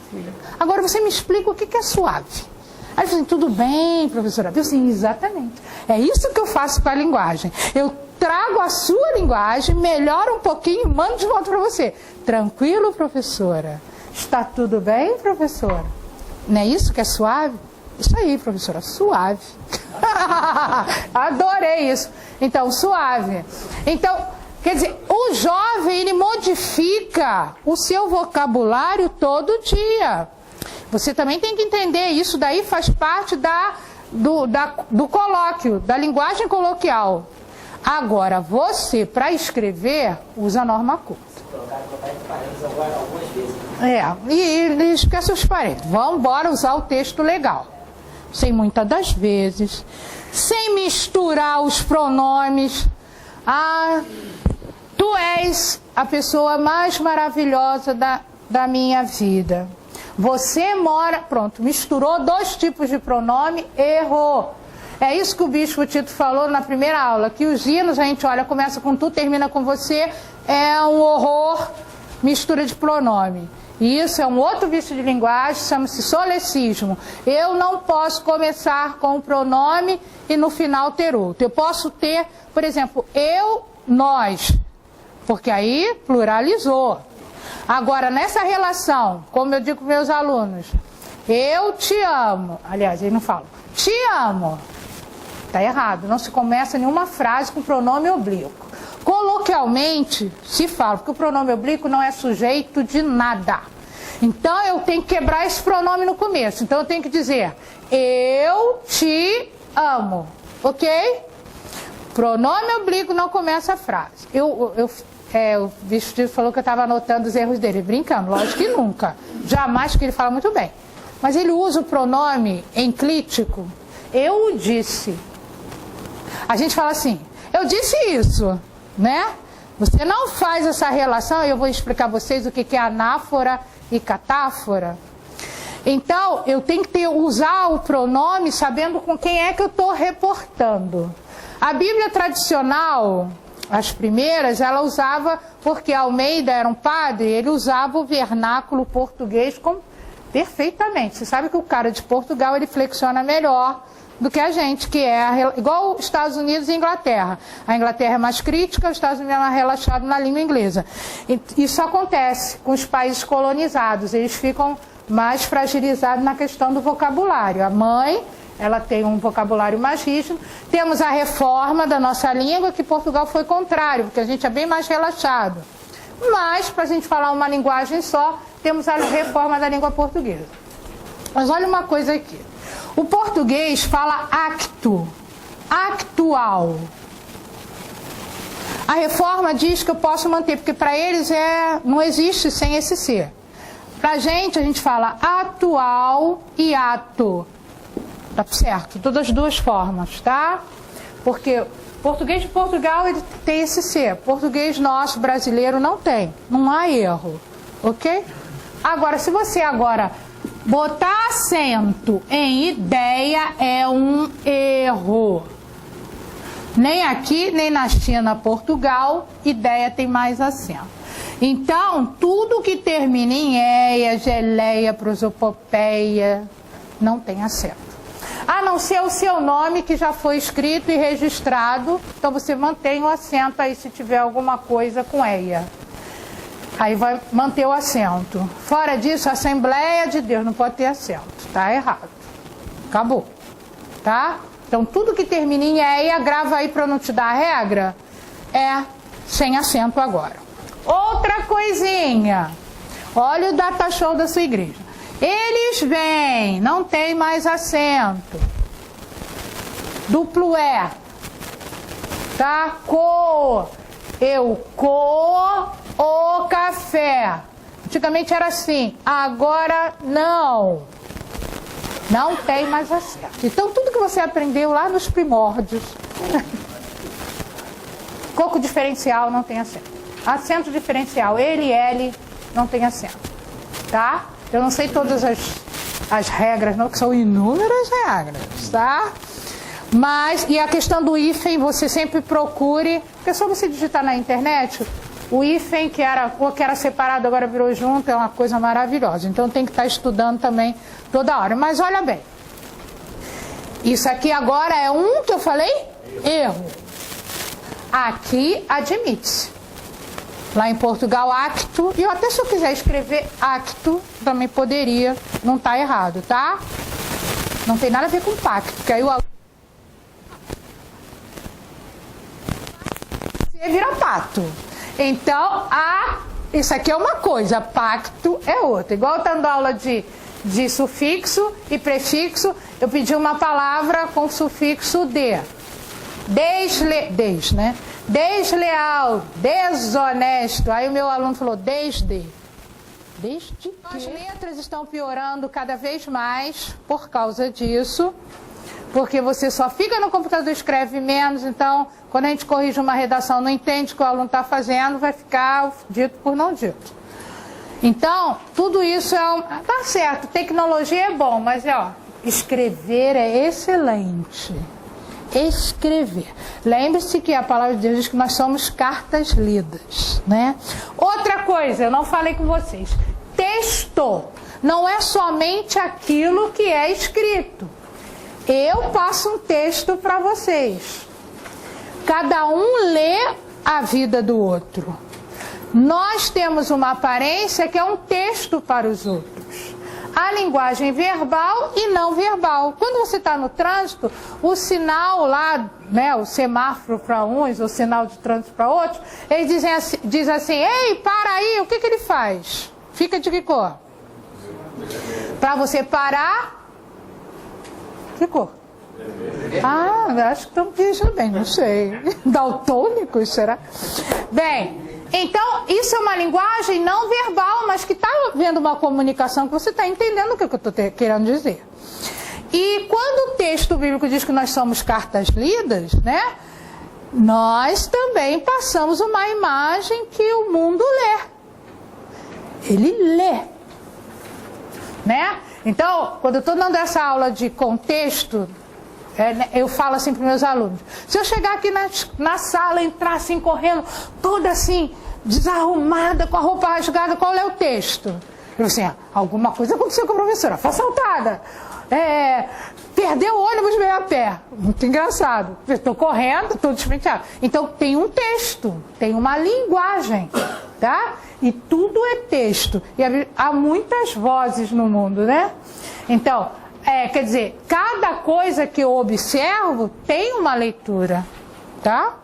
Agora você me explica o que é suave. Aí eu falei, tudo bem, professora? Eu sim, exatamente. É isso que eu faço com a linguagem. Eu trago a sua linguagem, melhoro um pouquinho e mando de volta para você. Tranquilo, professora? Está tudo bem, professora? Não é isso que é suave? Isso aí, professora, suave. Adorei isso. Então, suave. Então, quer dizer, o jovem, ele modifica o seu vocabulário todo dia. Você também tem que entender, isso daí faz parte do colóquio, da linguagem coloquial. Agora, você, para escrever, usa a norma culta. E esquece os parênteses. Vamos embora usar o texto legal. Sem muitas das vezes, sem misturar os pronomes. Tu és a pessoa mais maravilhosa da minha vida. Você mora... Pronto, misturou dois tipos de pronome, errou. É isso que o Bispo Tito falou na primeira aula, que os hinos, a gente olha, começa com tu, termina com você, é um horror, mistura de pronome. Isso é um outro vício de linguagem, chama-se solecismo. Eu não posso começar com o pronome e no final ter outro. Eu posso ter, por exemplo, eu, nós, porque aí pluralizou. Agora, nessa relação, como eu digo para meus alunos, eu te amo. Aliás, eles não falam, te amo. Está errado, não se começa nenhuma frase com pronome oblíquo. Coloquialmente se fala, porque o pronome oblíquo não é sujeito de nada. Então eu tenho que quebrar esse pronome no começo. Então eu tenho que dizer, eu te amo, ok? Pronome oblíquo não começa a frase. O bicho falou que eu estava anotando os erros dele, brincando, lógico que nunca. Jamais, que ele fala muito bem. Mas ele usa o pronome enclítico, eu disse. A gente fala assim, eu disse isso, né? Você não faz essa relação, eu vou explicar a vocês o que é anáfora e catáfora. Então, eu tenho que usar o pronome sabendo com quem é que eu estou reportando. A Bíblia tradicional, as primeiras, ela usava, porque Almeida era um padre, ele usava o vernáculo português perfeitamente. Você sabe que o cara de Portugal, ele flexiona melhor do que a gente, que é igual os Estados Unidos e Inglaterra. A Inglaterra é mais crítica, os Estados Unidos é mais relaxado na língua inglesa. Isso acontece com os países colonizados, eles ficam mais fragilizados na questão do vocabulário. A mãe, ela tem um vocabulário mais rígido. Temos a reforma da nossa língua, que Portugal foi contrário, porque a gente é bem mais relaxado. Mas, para a gente falar uma linguagem só, temos a reforma da língua portuguesa. Mas olha uma coisa aqui. O português fala acto, actual. A reforma diz que eu posso manter, porque para eles não existe sem esse ser. Para a gente fala atual e ato. Tá certo? Todas as duas formas, tá? Porque português de Portugal, ele tem esse ser. Português nosso, brasileiro, não tem. Não há erro, ok? Agora, se você botar acento em ideia é um erro. Nem aqui, nem na China, Portugal, ideia tem mais acento. Então, tudo que termina em eia, geleia, prosopopeia, não tem acento. A não ser o seu nome que já foi escrito e registrado, então você mantém o acento aí se tiver alguma coisa com eia. Aí vai manter o acento. Fora disso, Assembleia de Deus não pode ter acento. Tá errado. Acabou. Tá? Então, tudo que termina em eia, grava aí para não te dar a regra, é sem acento agora. Outra coisinha. Olha o data show da sua igreja. Eles vêm, não tem mais acento. Duplo E. Tá? O café. Antigamente era assim, agora não. Não tem mais acento. Então, tudo que você aprendeu lá nos primórdios. Coco diferencial não tem acento. Acento diferencial, ele, L, não tem acento. Tá? Eu não sei todas as regras, não, que são inúmeras regras, tá? Mas, e a questão do hífen, você sempre procure, porque é só você digitar na internet, o hífen que era separado, agora virou junto, é uma coisa maravilhosa. Então tem que estar estudando também toda hora. Mas olha bem, isso aqui agora é um que eu falei? Erro. Aqui admite-se. Lá em Portugal, acto, e até se eu quiser escrever acto, também poderia, não está errado, tá? Não tem nada a ver com pacto, porque aí o aluno vira pato. Então, isso aqui é uma coisa, pacto é outra. Igual eu dando aula de sufixo e prefixo, eu pedi uma palavra com sufixo de. Desleal, desonesto. Aí o meu aluno falou, desde. Desde que? As letras estão piorando cada vez mais por causa disso. Porque você só fica no computador e escreve menos. Então, quando a gente corrige uma redação, não entende o que o aluno está fazendo, vai ficar dito por não dito. Então, tudo isso tá certo, tecnologia é bom, mas escrever é excelente. Escrever. Lembre-se que a palavra de Deus diz que nós somos cartas lidas, né? Outra coisa, eu não falei com vocês. texto, não é somente aquilo que é escrito. Eu passo um texto para vocês. Cada um lê a vida do outro. Nós temos uma aparência que é um texto para os outros. A linguagem verbal e não verbal. Quando você está no trânsito, o sinal lá, né, o semáforo para uns, o sinal de trânsito para outros, eles diz assim, ei, para aí, o que ele faz? Fica de que cor? Para você parar, que cor? Ah, acho que estão dizendo bem, não sei. Daltônicos, será? Bem... Então, isso é uma linguagem não verbal, mas que está havendo uma comunicação que você está entendendo o que eu estou querendo dizer. E quando o texto bíblico diz que nós somos cartas lidas, né, nós também passamos uma imagem que o mundo lê. Ele lê. Né? Então, quando eu estou dando essa aula de contexto, eu falo assim para os meus alunos, se eu chegar aqui na sala, entrar assim correndo, toda assim, desarrumada, com a roupa rasgada, qual é o texto? Eu assim, alguma coisa aconteceu com a professora, foi assaltada, perdeu o ônibus meio a pé, muito engraçado, estou correndo, estou despenteado. Então tem um texto, tem uma linguagem, tá? E tudo é texto, e há muitas vozes no mundo, né? Então, quer dizer, cada coisa que eu observo tem uma leitura, tá?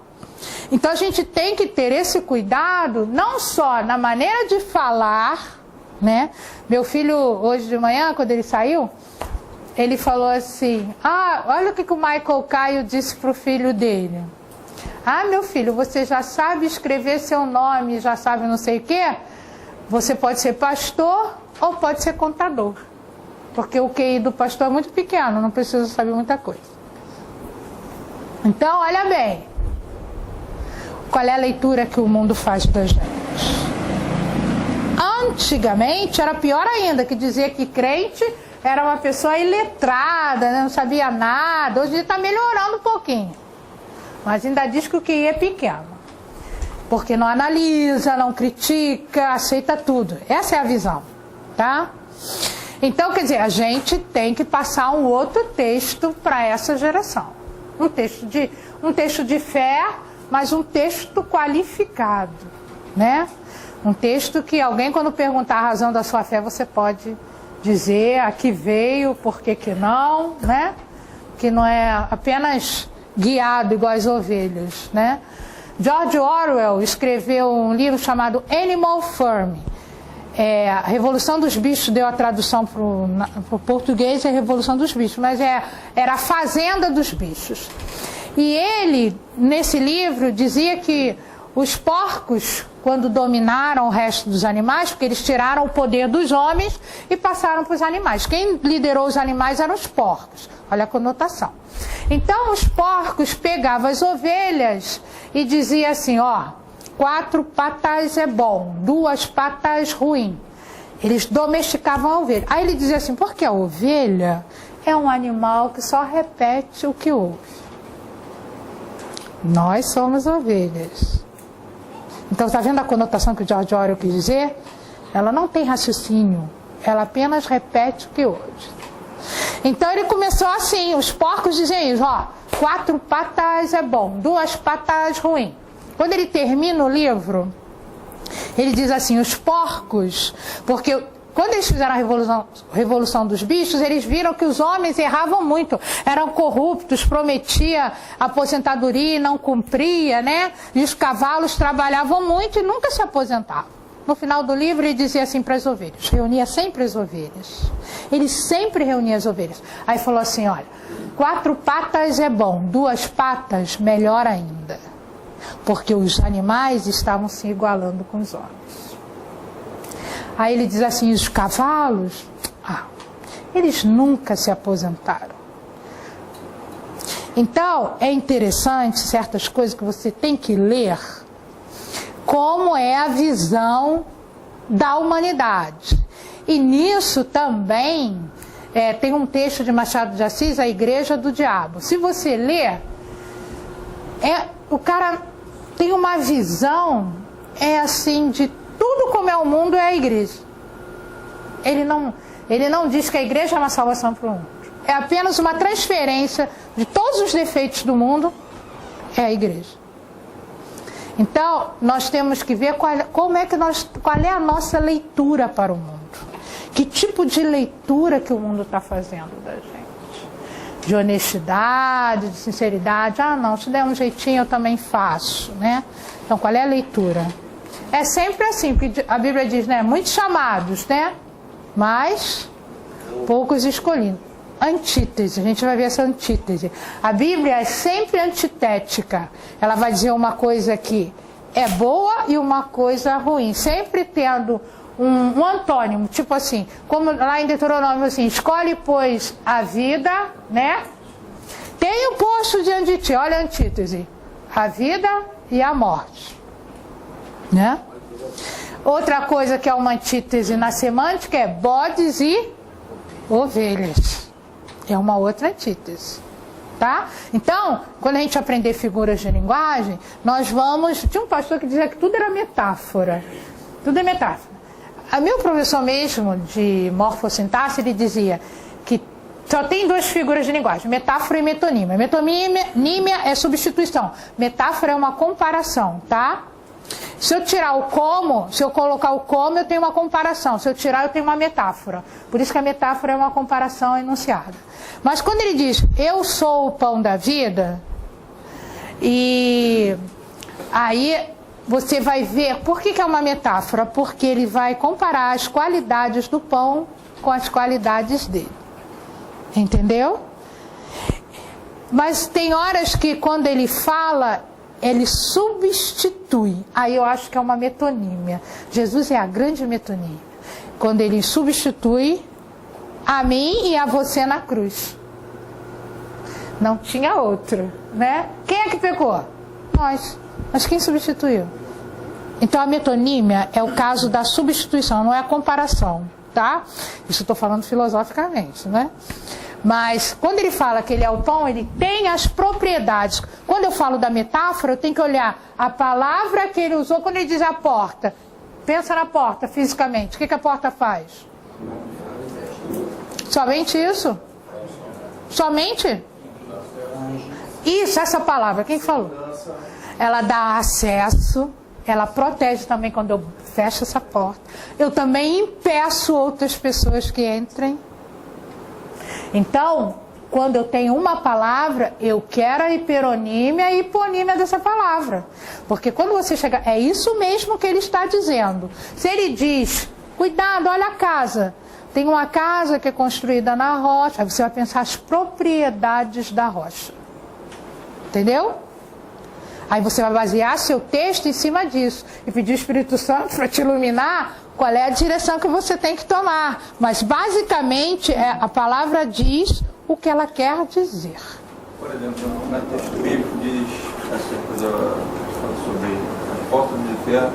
Então a gente tem que ter esse cuidado, não só na maneira de falar, né? Meu filho, hoje de manhã, quando ele saiu, ele falou assim, olha o que o Michael Caio disse para o filho dele. Meu filho, você já sabe escrever seu nome, já sabe não sei o quê? Você pode ser pastor ou pode ser contador. Porque o QI do pastor é muito pequeno, não precisa saber muita coisa. Então, olha bem. Qual é a leitura que o mundo faz da gente? Antigamente, era pior ainda, que dizia que crente era uma pessoa iletrada, né? Não sabia nada. Hoje está melhorando um pouquinho. Mas ainda diz que o QI é pequeno. Porque não analisa, não critica, aceita tudo. Essa é a visão, tá? Então, quer dizer, a gente tem que passar um outro texto para essa geração. Um texto de fé, mas um texto qualificado, né? Um texto que alguém, quando perguntar a razão da sua fé, você pode dizer a que veio, por que não, né? Que não é apenas guiado igual as ovelhas, né? George Orwell escreveu um livro chamado Animal Farm. A Revolução dos Bichos, deu a tradução para o português, é a Revolução dos Bichos, mas era a Fazenda dos Bichos. E ele, nesse livro, dizia que os porcos, quando dominaram o resto dos animais, porque eles tiraram o poder dos homens e passaram para os animais. Quem liderou os animais eram os porcos. Olha a conotação. Então, os porcos pegavam as ovelhas e diziam assim, 4 patas é bom, 2 patas ruim. Eles domesticavam a ovelha. Aí ele dizia assim, porque a ovelha é um animal que só repete o que ouve. Nós somos ovelhas. Então, está vendo a conotação que o George Orwell quis dizer? Ela não tem raciocínio, ela apenas repete o que ouve. Então ele começou assim, os porcos dizem isso, 4 patas é bom, 2 patas ruim. Quando ele termina o livro, ele diz assim, os porcos, porque quando eles fizeram a Revolução dos Bichos, eles viram que os homens erravam muito, eram corruptos, prometia aposentadoria e não cumpria, né? E os cavalos trabalhavam muito e nunca se aposentavam. No final do livro ele dizia assim para as ovelhas, reunia sempre as ovelhas. Ele sempre reunia as ovelhas. Aí falou assim, olha, 4 patas é bom, 2 patas melhor ainda. Porque os animais estavam se igualando com os homens. Aí ele diz assim, os cavalos, eles nunca se aposentaram. Então, é interessante certas coisas que você tem que ler, como é a visão da humanidade. E nisso também tem um texto de Machado de Assis, A Igreja do Diabo. Se você ler, o cara tem uma visão assim de tudo como é o mundo é a igreja. ele não diz que a igreja é uma salvação para o mundo. É apenas uma transferência de todos os defeitos do mundo, é a igreja. Então, nós temos que ver qual é a nossa leitura para o mundo. Que tipo de leitura que o mundo está fazendo da gente? De honestidade, de sinceridade. Ah, não, se der um jeitinho eu também faço, né? Então, qual é a leitura? É sempre assim, porque a Bíblia diz, né? Muitos chamados, né? Mas poucos escolhidos. Antítese, a gente vai ver essa antítese. A Bíblia é sempre antitética. Ela vai dizer uma coisa que é boa e uma coisa ruim, sempre tendo um antônimo, tipo assim, como lá em Deuteronômio, assim, escolhe, pois, a vida, né? Tenho posto diante de ti, olha a antítese, a vida e a morte, né? Outra coisa que é uma antítese na semântica é bodes e ovelhas. É uma outra antítese, tá? Então, quando a gente aprender figuras de linguagem, nós vamos... Tinha um pastor que dizia que tudo era metáfora. Tudo é metáfora. O meu professor mesmo, de morfossintaxe, ele dizia que só tem duas figuras de linguagem, metáfora e metonímia. Metonímia é substituição. Metáfora é uma comparação, tá? Se eu tirar o como, se eu colocar o como, eu tenho uma comparação. Se eu tirar, eu tenho uma metáfora. Por isso que a metáfora é uma comparação enunciada. Mas quando ele diz, eu sou o pão da vida, e aí você vai ver, por que é uma metáfora? Porque ele vai comparar as qualidades do pão com as qualidades dele. Entendeu? Mas tem horas que quando ele fala, ele substitui. Aí eu acho que é uma metonímia. Jesus é a grande metonímia. Quando ele substitui a mim e a você na cruz. Não tinha outro, né? Quem é que pecou? Nós. Mas quem substituiu? Então a metonímia é o caso da substituição, não é a comparação, tá? Isso eu estou falando filosoficamente, né? Mas quando ele fala que ele é o pão, ele tem as propriedades. Quando eu falo da metáfora, eu tenho que olhar a palavra que ele usou quando ele diz a porta. Pensa na porta fisicamente. O que a porta faz? Somente isso? Somente? Isso, essa palavra. Quem falou? Ela dá acesso. Ela protege também quando eu fecho essa porta. Eu também impeço outras pessoas que entrem. Então, quando eu tenho uma palavra, eu quero a hiperonímia e hiponímia dessa palavra. Porque quando você chega, é isso mesmo que ele está dizendo. Se ele diz, cuidado, olha a casa. Tem uma casa que é construída na rocha. Aí você vai pensar as propriedades da rocha. Entendeu? Aí você vai basear seu texto em cima disso. E pedir ao Espírito Santo para te iluminar qual é a direção que você tem que tomar. Mas basicamente a palavra diz o que ela quer dizer. Por exemplo, no texto bíblico diz essa coisa sobre a porta de ferro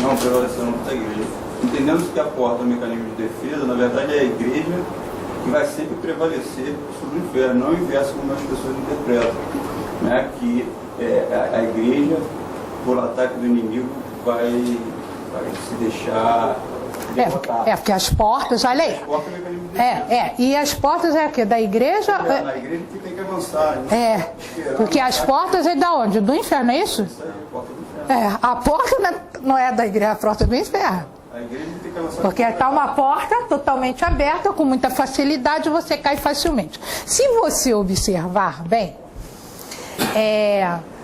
não prevalecendo contra a igreja. Entendemos que a porta é um mecanismo de defesa, na verdade é a igreja que vai sempre prevalecer sobre o inferno, não o inverso como as pessoas interpretam, né? Que a igreja, por ataque do inimigo, vai se deixar derrotar. Porque as portas, olha aí. As portas é um mecanismo de defesa. E as portas é o quê? Da igreja? Na igreja que tem que avançar. Porque as portas é da onde? Do inferno, é isso? Isso aí, a porta do inferno. A porta não é da igreja, a porta do inferno. A igreja tem que avançar. Porque está uma porta totalmente aberta, com muita facilidade, você cai facilmente. Se você observar bem,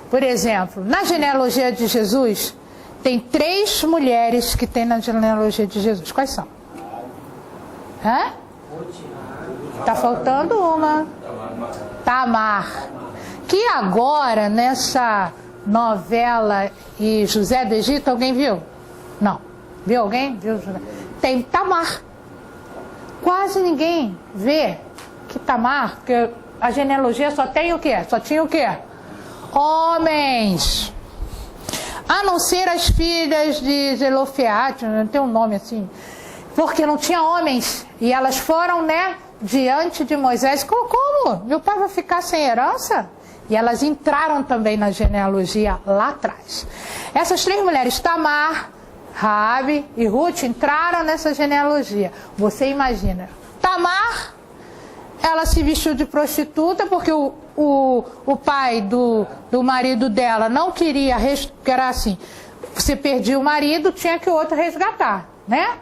por exemplo, na genealogia de Jesus, tem 3 mulheres que tem na genealogia de Jesus. Quais são? Está faltando uma. Tamar. Que agora, nessa novela e José do Egito, alguém viu? Não. Viu alguém? Viu? Tem Tamar. Quase ninguém vê que Tamar, porque a genealogia só tem o quê? Só tinha o quê? Homens. A não ser as filhas de Zelofeate, não tem um nome assim, porque não tinha homens. E elas foram, diante de Moisés. Como? Meu pai vai ficar sem herança? E elas entraram também na genealogia lá atrás. Essas 3 mulheres, Tamar, Raabe e Ruth entraram nessa genealogia. Você imagina, Tamar, ela se vestiu de prostituta porque o pai do marido dela não queria, que era assim, você perdia o marido, tinha que o outro resgatar, né?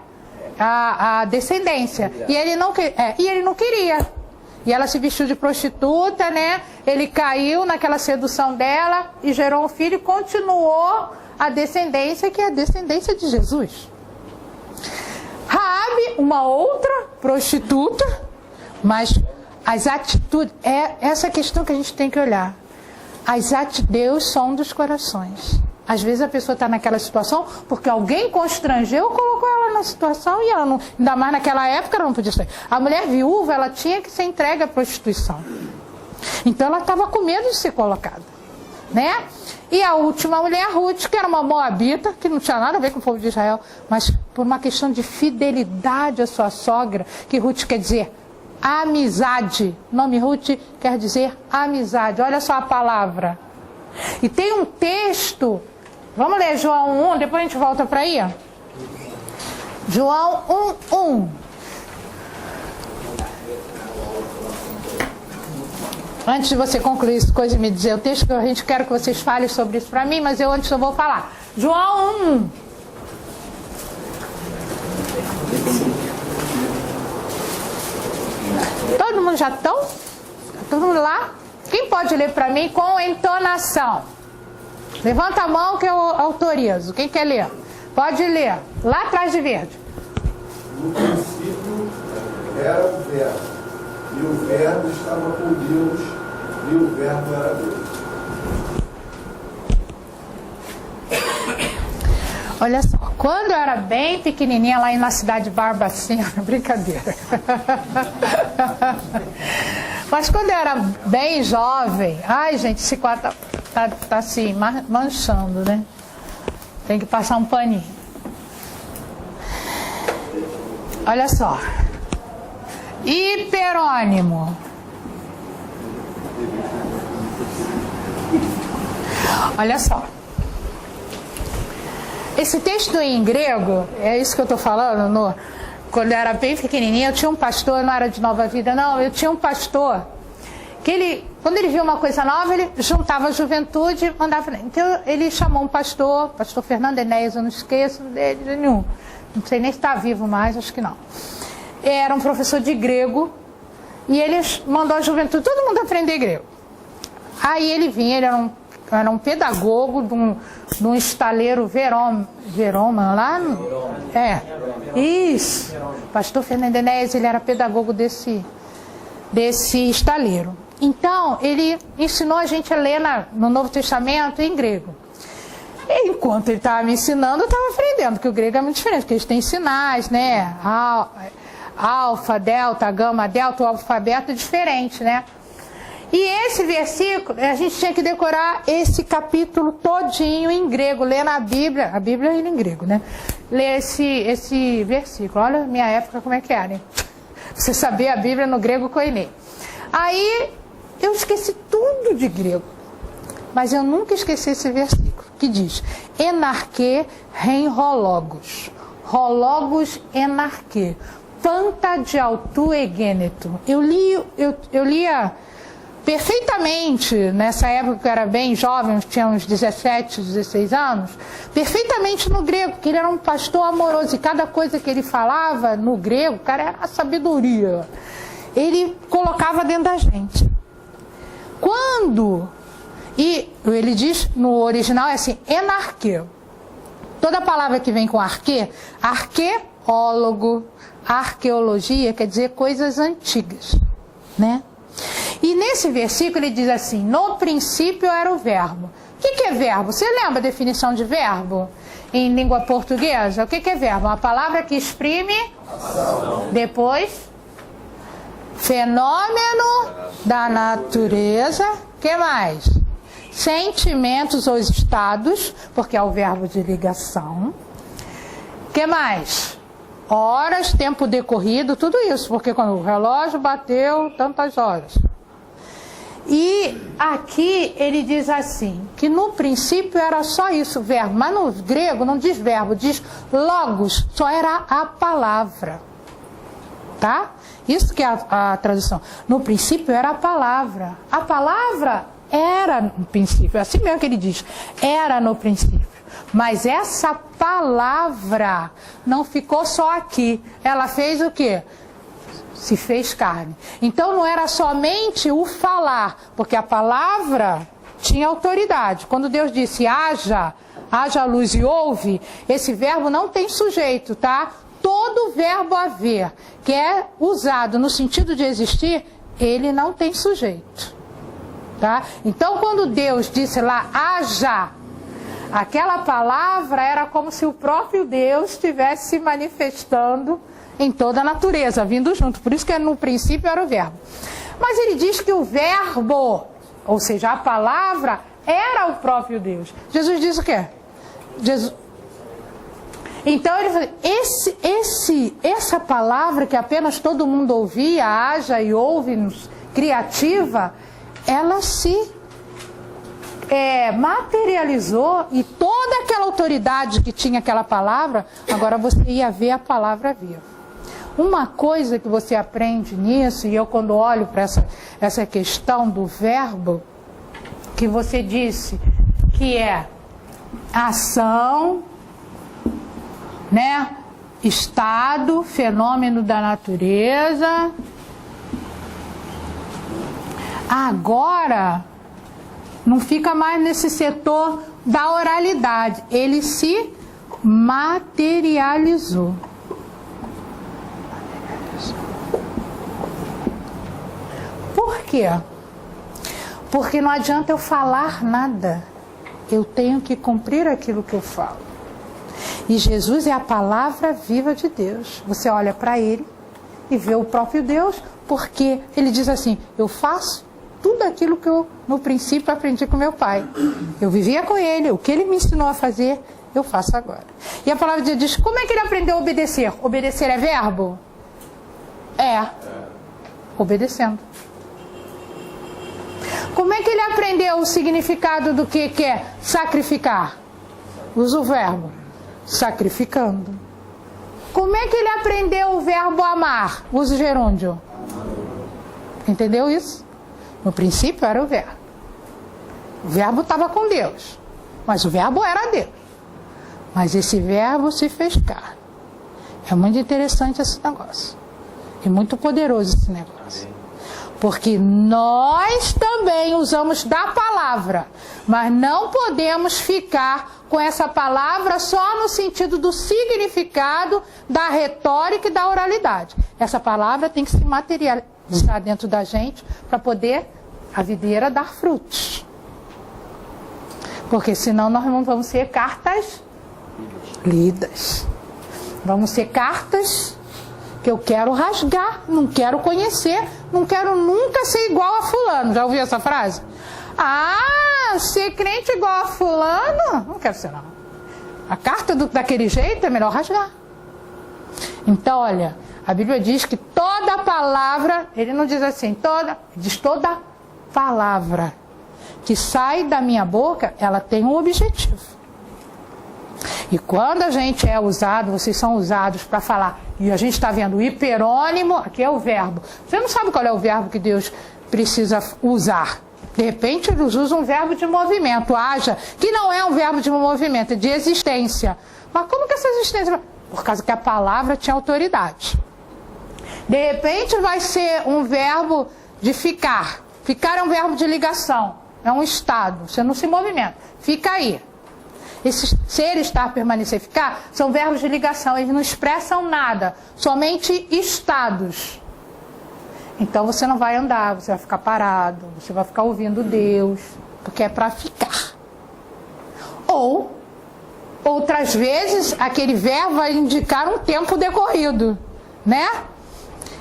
A descendência. E ele não queria. E ela se vestiu de prostituta, né? Ele caiu naquela sedução dela e gerou um filho e continuou a descendência, que é a descendência de Jesus. Raabe, uma outra prostituta, mas as atitudes, é essa questão que a gente tem que olhar. Deus sonda os corações. Às vezes a pessoa está naquela situação porque alguém constrangeu, colocou ela na situação e ela não, ainda mais naquela época, ela não podia sair. A mulher viúva, ela tinha que ser entregue à prostituição. Então ela estava com medo de ser colocada, né? E a última mulher, Ruth, que era uma moabita, que não tinha nada a ver com o povo de Israel, mas por uma questão de fidelidade à sua sogra, que Ruth quer dizer amizade. O nome Ruth quer dizer amizade. Olha só a palavra. E tem um texto, vamos ler João 1, depois a gente volta para aí. João 1:1. Antes de você concluir isso, coisa e me dizer o texto, que a gente quer que vocês falem sobre isso para mim, mas eu vou falar. João 1:1. Todo mundo já estão? Todo mundo lá? Quem pode ler para mim com entonação? Levanta a mão que eu autorizo. Quem quer ler? Pode ler. Lá atrás de verde. No princípio era o Verbo, e o Verbo estava com Deus, e o Verbo era Deus. Olha só, quando eu era bem pequenininha lá na cidade de Barbacena, brincadeira. Mas quando eu era bem jovem, ai gente, esse quadro tá assim, manchando, né? Tem que passar um paninho. Olha só. Hiperônimo. Olha só. Esse texto em grego, é isso que eu estou falando, quando eu era bem pequenininha, eu tinha um pastor, não era de Nova Vida, não, eu tinha um pastor, que quando ele via uma coisa nova, ele juntava a juventude e mandava. Então ele chamou um pastor Fernando Enéas, eu não esqueço dele de nenhum, não sei nem se está vivo mais, acho que não. Era um professor de grego, e ele mandou a juventude, todo mundo aprender grego. Aí ele vinha, ele era um pedagogo de um estaleiro Veroma lá. Isso. Pastor Fernando Enéas, ele era pedagogo desse estaleiro. Então, ele ensinou a gente a ler no Novo Testamento em grego. E enquanto ele estava me ensinando, eu estava aprendendo, porque o grego é muito diferente, porque eles têm sinais, né? Alfa, delta, gama, delta, o alfabeto é diferente, né? E esse versículo, a gente tinha que decorar esse capítulo todinho em grego, ler na Bíblia, a Bíblia é em grego, né? Ler esse versículo. Olha a minha época como é que era, hein? Você sabia a Bíblia no grego koiné. Aí eu esqueci tudo de grego, mas eu nunca esqueci esse versículo, que diz: enarque rein rologos, rologos enarque, panta de altu egêneto. Eu lia perfeitamente, nessa época que eu era bem jovem, tinha uns 17, 16 anos, perfeitamente no grego, porque ele era um pastor amoroso, e cada coisa que ele falava no grego, cara, era a sabedoria. Ele colocava dentro da gente. E ele diz, no original é assim, enarque. Toda palavra que vem com arqueólogo, arqueologia, quer dizer coisas antigas, né? E nesse versículo ele diz assim: no princípio era o verbo. O que é verbo? Você lembra a definição de verbo em língua portuguesa? O que é verbo? Uma palavra que exprime ação. Depois, fenômeno da natureza. O que mais? Sentimentos ou estados, porque é o verbo de ligação. O que mais? Horas, tempo decorrido, tudo isso, porque quando o relógio bateu, tantas horas. E aqui ele diz assim, que no princípio era só isso, verbo, mas no grego não diz verbo, diz logos, só era a palavra, tá? Isso que é a tradução. No princípio era a palavra era no princípio, é assim mesmo que ele diz, era no princípio. Mas essa palavra não ficou só aqui, ela fez o quê? Se fez carne. Então não era somente o falar, porque a palavra tinha autoridade. Quando Deus disse haja luz e houve, esse verbo não tem sujeito, tá? Todo verbo haver, que é usado no sentido de existir, ele não tem sujeito, tá? Então quando Deus disse lá haja, aquela palavra era como se o próprio Deus estivesse se manifestando em toda a natureza, vindo junto. Por isso que no princípio era o verbo. Mas ele diz que o verbo, ou seja, a palavra, era o próprio Deus. Jesus diz o quê? Então ele falou, essa palavra que apenas todo mundo ouvia, haja e ouve-nos, criativa, ela se materializou, e toda aquela autoridade que tinha aquela palavra, agora você ia ver a palavra viva. Uma coisa que você aprende nisso, e eu quando olho para essa questão do verbo, que você disse, que é ação, né? Estado, fenômeno da natureza. Agora, não fica mais nesse setor da oralidade, ele se materializou. Por quê? Porque não adianta eu falar nada, eu tenho que cumprir aquilo que eu falo. E Jesus é a palavra viva de Deus. Você olha para ele e vê o próprio Deus, porque ele diz assim, eu faço tudo aquilo que eu no princípio aprendi com meu pai. Eu vivia com ele, o que ele me ensinou a fazer, eu faço agora. E a palavra de Deus diz, como é que ele aprendeu a obedecer? Obedecer é verbo? Obedecendo. Como é que ele aprendeu o significado do que é sacrificar? Usa o verbo. Sacrificando. Como é que ele aprendeu o verbo amar? Usa o gerúndio. Entendeu isso? No princípio era o verbo. O verbo estava com Deus. Mas o verbo era Deus. Mas esse verbo se fez carne. É muito interessante esse negócio. É muito poderoso esse negócio. Porque nós também usamos da palavra, mas não podemos ficar com essa palavra só no sentido do significado, da retórica e da oralidade. Essa palavra tem que se materializar dentro da gente para poder a videira dar frutos. Porque senão nós não vamos ser cartas lidas. Vamos ser cartas que eu quero rasgar, não quero conhecer, não quero nunca ser igual a fulano. Já ouviu essa frase? Ser crente igual a fulano? Não quero ser não. A carta daquele jeito é melhor rasgar. Então, olha, a Bíblia diz que toda palavra, ele não diz assim, diz toda palavra que sai da minha boca, ela tem um objetivo. E quando a gente é usado, vocês são usados para falar, e a gente está vendo o hiperônimo, aqui é o verbo. Você não sabe qual é o verbo que Deus precisa usar. De repente eles usam um verbo de movimento, haja, que não é um verbo de movimento, é de existência. Mas como que essa existência? Por causa que a palavra tinha autoridade. De repente vai ser um verbo de ficar. Ficar é um verbo de ligação, é um estado, você não se movimenta, fica aí. Esse ser, estar, permanecer, ficar, são verbos de ligação, eles não expressam nada, somente estados. Então você não vai andar, você vai ficar parado, você vai ficar ouvindo Deus, porque é para ficar. Ou, outras vezes, aquele verbo vai indicar um tempo decorrido, né?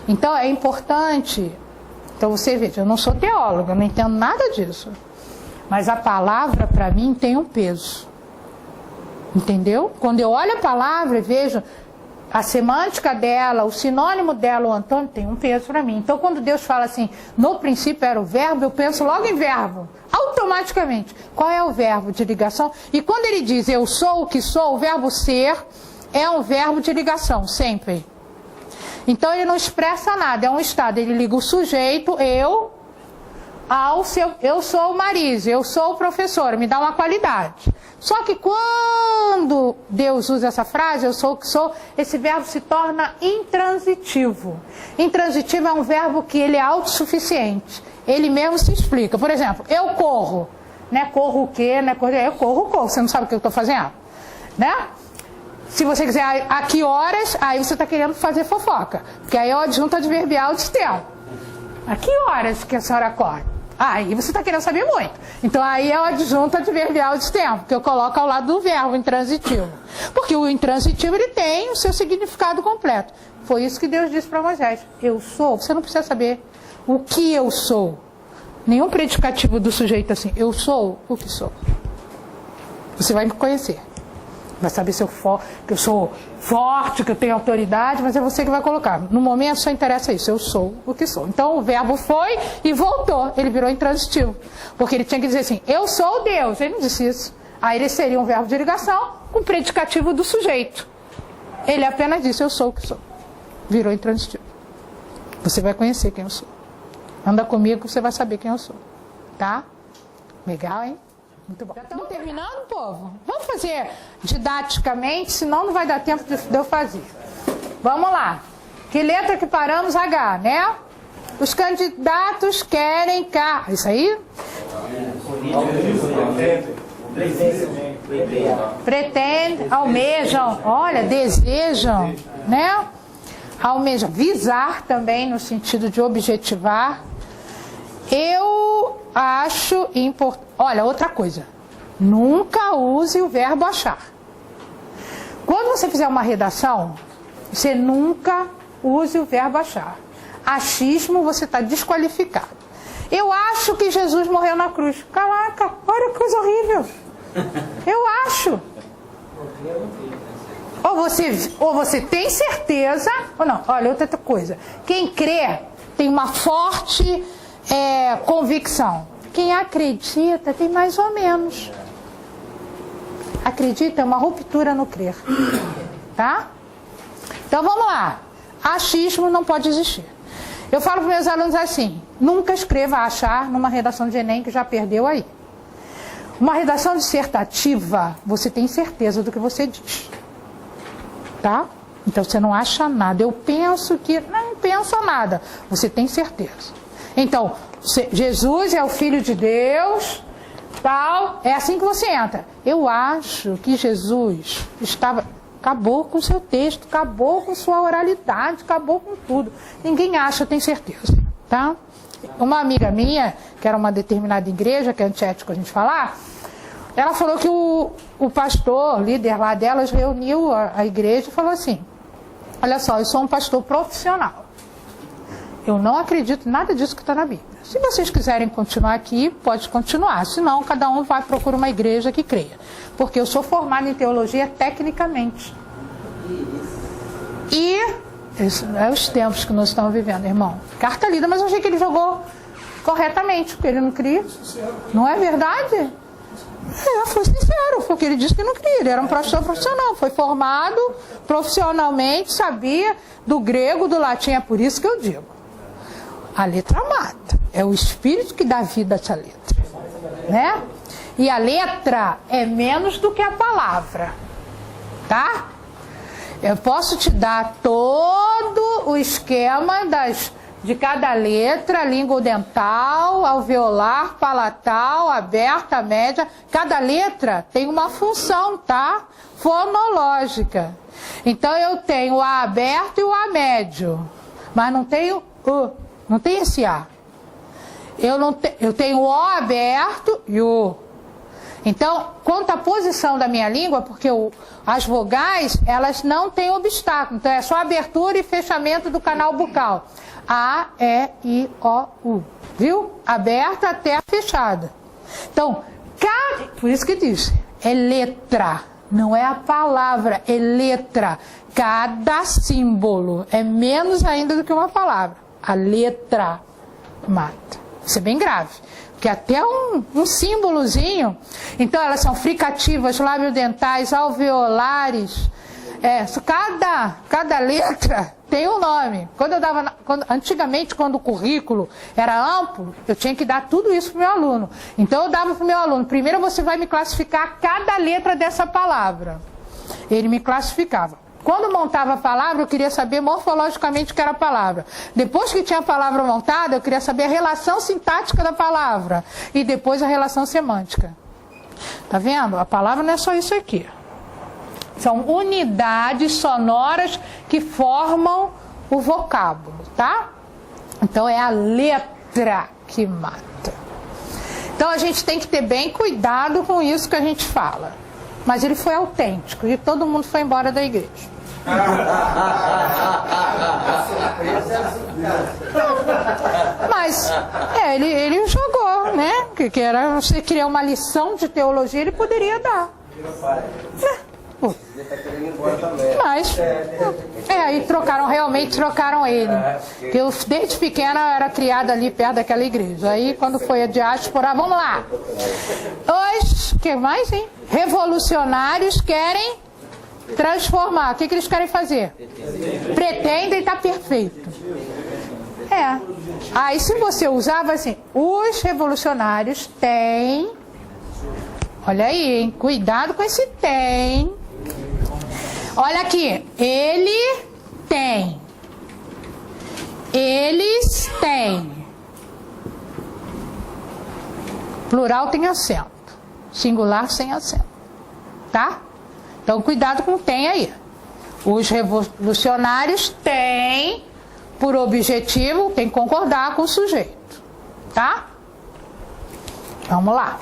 Então é importante, então você veja, eu não sou teóloga, eu não entendo nada disso, mas a palavra para mim tem um peso. Entendeu? Quando eu olho a palavra e vejo, a semântica dela, o sinônimo dela, o antônimo, tem um peso para mim. Então, quando Deus fala assim, no princípio era o verbo, eu penso logo em verbo, automaticamente. Qual é o verbo de ligação? E quando ele diz eu sou o que sou, o verbo ser é um verbo de ligação, sempre. Então, ele não expressa nada, é um estado. Ele liga o sujeito, eu, ao seu, eu sou o Marise, eu sou o professor, me dá uma qualidade. Só que quando Deus usa essa frase, eu sou o que sou, esse verbo se torna intransitivo. Intransitivo é um verbo que ele é autossuficiente. Ele mesmo se explica. Por exemplo, eu corro. Né? Corro o quê? Né? Eu corro. Você não sabe o que eu estou fazendo? Né? Se você quiser a que horas, aí você está querendo fazer fofoca. Porque aí é o adjunto adverbial de tempo. A que horas que a senhora corre? Aí você está querendo saber muito. Então aí é o adjunto adverbial de tempo, que eu coloco ao lado do verbo intransitivo. Porque o intransitivo ele tem o seu significado completo. Foi isso que Deus disse para Moisés. Eu sou, você não precisa saber o que eu sou. Nenhum predicativo do sujeito assim, eu sou o que sou. Você vai me conhecer. Vai saber se que eu sou forte, que eu tenho autoridade, mas é você que vai colocar. No momento só interessa isso, eu sou o que sou. Então o verbo foi e voltou, ele virou intransitivo. Porque ele tinha que dizer assim, eu sou Deus. Ele não disse isso. Aí ele seria um verbo de ligação com predicativo do sujeito. Ele apenas disse, eu sou o que sou. Virou intransitivo. Você vai conhecer quem eu sou. Anda comigo, você vai saber quem eu sou. Tá? Legal, hein? Muito bom. Já estamos terminando, povo? Vamos fazer didaticamente, senão não vai dar tempo de eu fazer. Vamos lá. Que letra que paramos? H, né? Os candidatos querem cá. Isso aí? Pretende, almejam, olha, desejam, né? Almejam, visar também, no sentido de objetivar. Eu acho importante. Olha, outra coisa. Nunca use o verbo achar. Quando você fizer uma redação, você nunca use o verbo achar. Achismo, você está desqualificado. Eu acho que Jesus morreu na cruz. Caraca, olha que coisa horrível. Eu acho. Ou você tem certeza, ou não. Olha, outra coisa. Quem crê tem uma forte convicção. Quem acredita tem mais ou menos. Acredita é uma ruptura no crer. Tá? Então vamos lá. Achismo não pode existir. Eu falo para meus alunos assim, nunca escreva achar numa redação de Enem que já perdeu aí. Uma redação dissertativa, você tem certeza do que você diz. Tá? Então você não acha nada. Eu penso que... Não penso nada. Você tem certeza. Então, Jesus é o Filho de Deus, tal. É assim que você entra. Eu acho que Jesus acabou com o seu texto, acabou com sua oralidade, acabou com tudo. Ninguém acha, tem certeza. Tá? Uma amiga minha, que era uma determinada igreja, que é antiético a gente falar, ela falou que o pastor, líder lá delas, reuniu a igreja e falou assim, olha só, eu sou um pastor profissional. Eu não acredito em nada disso que está na Bíblia. Se vocês quiserem continuar aqui, pode continuar. Senão, cada um vai procurar uma igreja que creia. Porque eu sou formado em teologia tecnicamente. E isso é os tempos que nós estamos vivendo, irmão. Carta lida, mas eu achei que ele jogou corretamente, porque ele não cria. Não é verdade? Foi sincero, porque ele disse que não queria. Ele era um pastor profissional, foi formado profissionalmente, sabia do grego, do latim. É por isso que eu digo. A letra mata. É o Espírito que dá vida a essa letra. Né? E a letra é menos do que a palavra. Tá? Eu posso te dar todo o esquema de cada letra, língua dental, alveolar, palatal, aberta, média. Cada letra tem uma função, tá? Fonológica. Então eu tenho o A aberto e o A médio. Mas não tenho O. Não tem esse A. Eu tenho o O aberto e o. Então, quanto à posição da minha língua, porque as vogais, elas não têm obstáculo. Então, é só abertura e fechamento do canal bucal. A, E, I, O, U. Viu? Aberta até fechada. Então, por isso que diz, é letra. Não é a palavra, é letra. Cada símbolo é menos ainda do que uma palavra. A letra mata. Isso é bem grave. Porque até um símbolozinho. Então elas são fricativas, labiodentais, alveolares. Cada letra tem um nome. Antigamente, quando o currículo era amplo, eu tinha que dar tudo isso para o meu aluno. Então eu dava para o meu aluno: primeiro você vai me classificar cada letra dessa palavra. Ele me classificava. Quando montava a palavra, eu queria saber morfologicamente o que era a palavra. Depois que tinha a palavra montada, eu queria saber a relação sintática da palavra. E depois a relação semântica. Tá vendo? A palavra não é só isso aqui. São unidades sonoras que formam o vocábulo, tá? Então é a letra que mata. Então a gente tem que ter bem cuidado com isso que a gente fala. Mas ele foi autêntico e todo mundo foi embora da igreja. Mas ele jogou, né? Que era você criar uma lição de teologia, ele poderia dar. Mas aí realmente trocaram ele. Eu desde pequena era criada ali perto daquela igreja. Aí quando foi a diáspora, vamos lá. Os que mais, hein? Revolucionários querem transformar. O que eles querem fazer? Pretendem estar perfeito. Aí se você usava assim, os revolucionários têm. Olha aí, hein? Cuidado com esse tem. Olha aqui, ele tem. Eles têm. Plural tem acento. Singular sem acento. Tá? Então cuidado com tem aí. Os revolucionários têm por objetivo, tem que concordar com o sujeito. Tá? Vamos lá.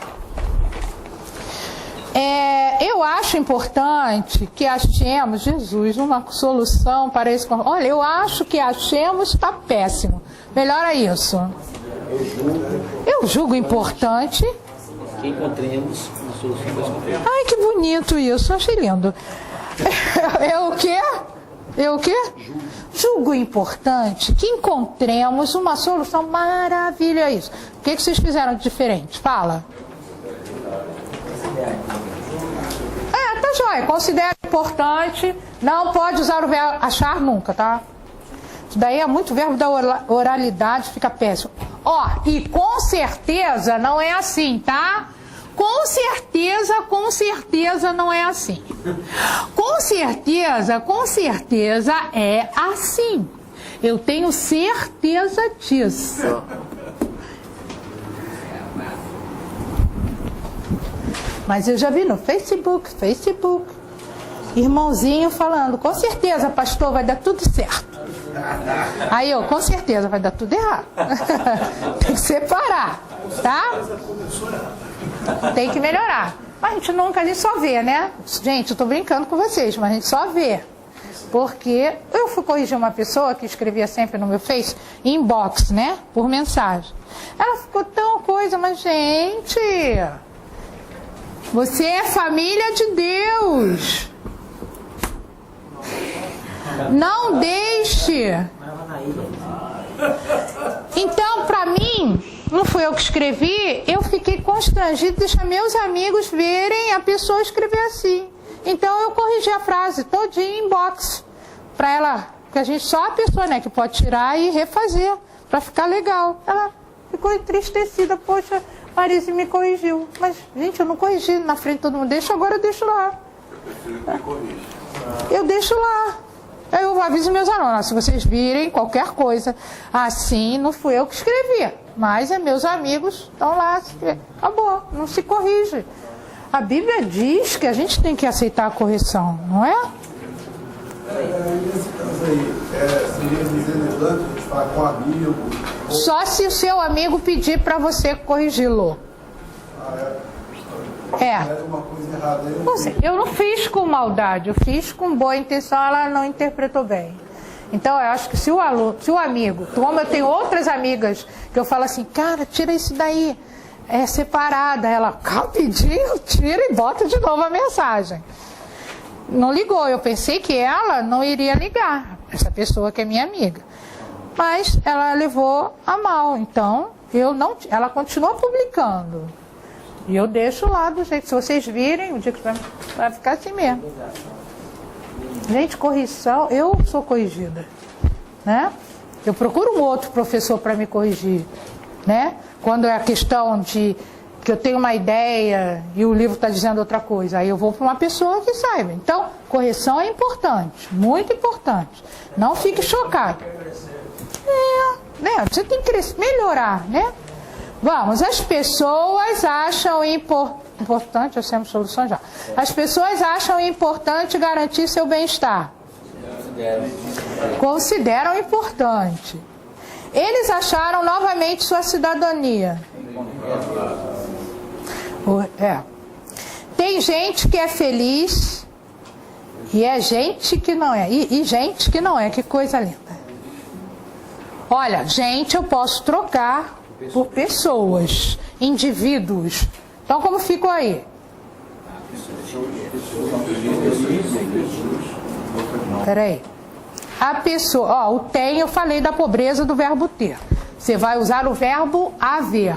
Eu acho importante que achemos, Jesus, uma solução para esse... Olha, eu acho que achemos está péssimo. Melhora isso. Eu julgo importante... Que encontremos uma solução para esse conflito. Ai, que bonito isso. Achei lindo. Eu o quê? Julgo importante que encontremos uma solução maravilhosa a isso. O que vocês fizeram de diferente? Fala. Tá joia. Considero importante. Não pode usar o verbo achar nunca, tá? Isso daí é muito verbo da oralidade, fica péssimo. E com certeza não é assim, tá? Com certeza não é assim. Com certeza é assim. Eu tenho certeza disso. Mas eu já vi no Facebook, irmãozinho falando, com certeza, pastor, vai dar tudo certo. Aí com certeza vai dar tudo errado. Tem que separar, tá? Tem que melhorar. Mas a gente só vê, né? Gente, eu tô brincando com vocês, mas a gente só vê. Porque eu fui corrigir uma pessoa que escrevia sempre no meu Face, inbox, né? Por mensagem. Ela ficou tão coisa, mas gente... Você é família de Deus. Não deixe. Então, para mim, não fui eu que escrevi, eu fiquei constrangido de deixar meus amigos verem a pessoa escrever assim. Então, eu corrigi a frase todinha em inbox. Para ela, porque só a pessoa, né, que pode tirar e refazer, para ficar legal. Ela ficou entristecida, poxa... Marise me corrigiu. Mas, gente, eu não corrigi na frente de todo mundo. Agora eu deixo lá. Eu deixo lá. Eu aviso meus alunos, se vocês virem qualquer coisa assim, não fui eu que escrevi. Mas meus amigos estão lá. Acabou, não se corrige. A Bíblia diz que a gente tem que aceitar a correção, não é? Nesse caso aí, seria deselegante a gente falar com um amigo? Só se o seu amigo pedir para você corrigi-lo. Uma coisa errada. Eu não fiz com maldade, eu fiz com boa intenção, ela não interpretou bem. Então eu acho que se o amigo, como eu tenho outras amigas que eu falo assim, cara, tira isso daí, é separada, ela rapidinho tira e bota de novo a mensagem. não ligou. Eu pensei que ela não iria ligar, essa pessoa que é minha amiga. Mas ela levou a mal, então ela continua publicando. E eu deixo lá do jeito, se vocês virem, o dia que vai ficar assim mesmo. Gente, correção, eu sou corrigida, né? Eu procuro um outro professor para me corrigir, né? Quando é a questão de que eu tenho uma ideia e o livro está dizendo outra coisa, aí eu vou para uma pessoa que saiba. Então, correção é importante, muito importante. Não fique chocado. Né? Você tem que melhorar, né? Vamos, as pessoas acham importante, eu sempre solução já. As pessoas acham importante garantir seu bem-estar. Consideram importante. Eles acharam novamente sua cidadania. Tem gente que é feliz e é gente que não é. E gente que não é, que coisa linda. Olha, gente eu posso trocar por pessoas, indivíduos. Então como ficou aí? Peraí. A pessoa, o tem, eu falei da pobreza do verbo ter. Você vai usar o verbo haver.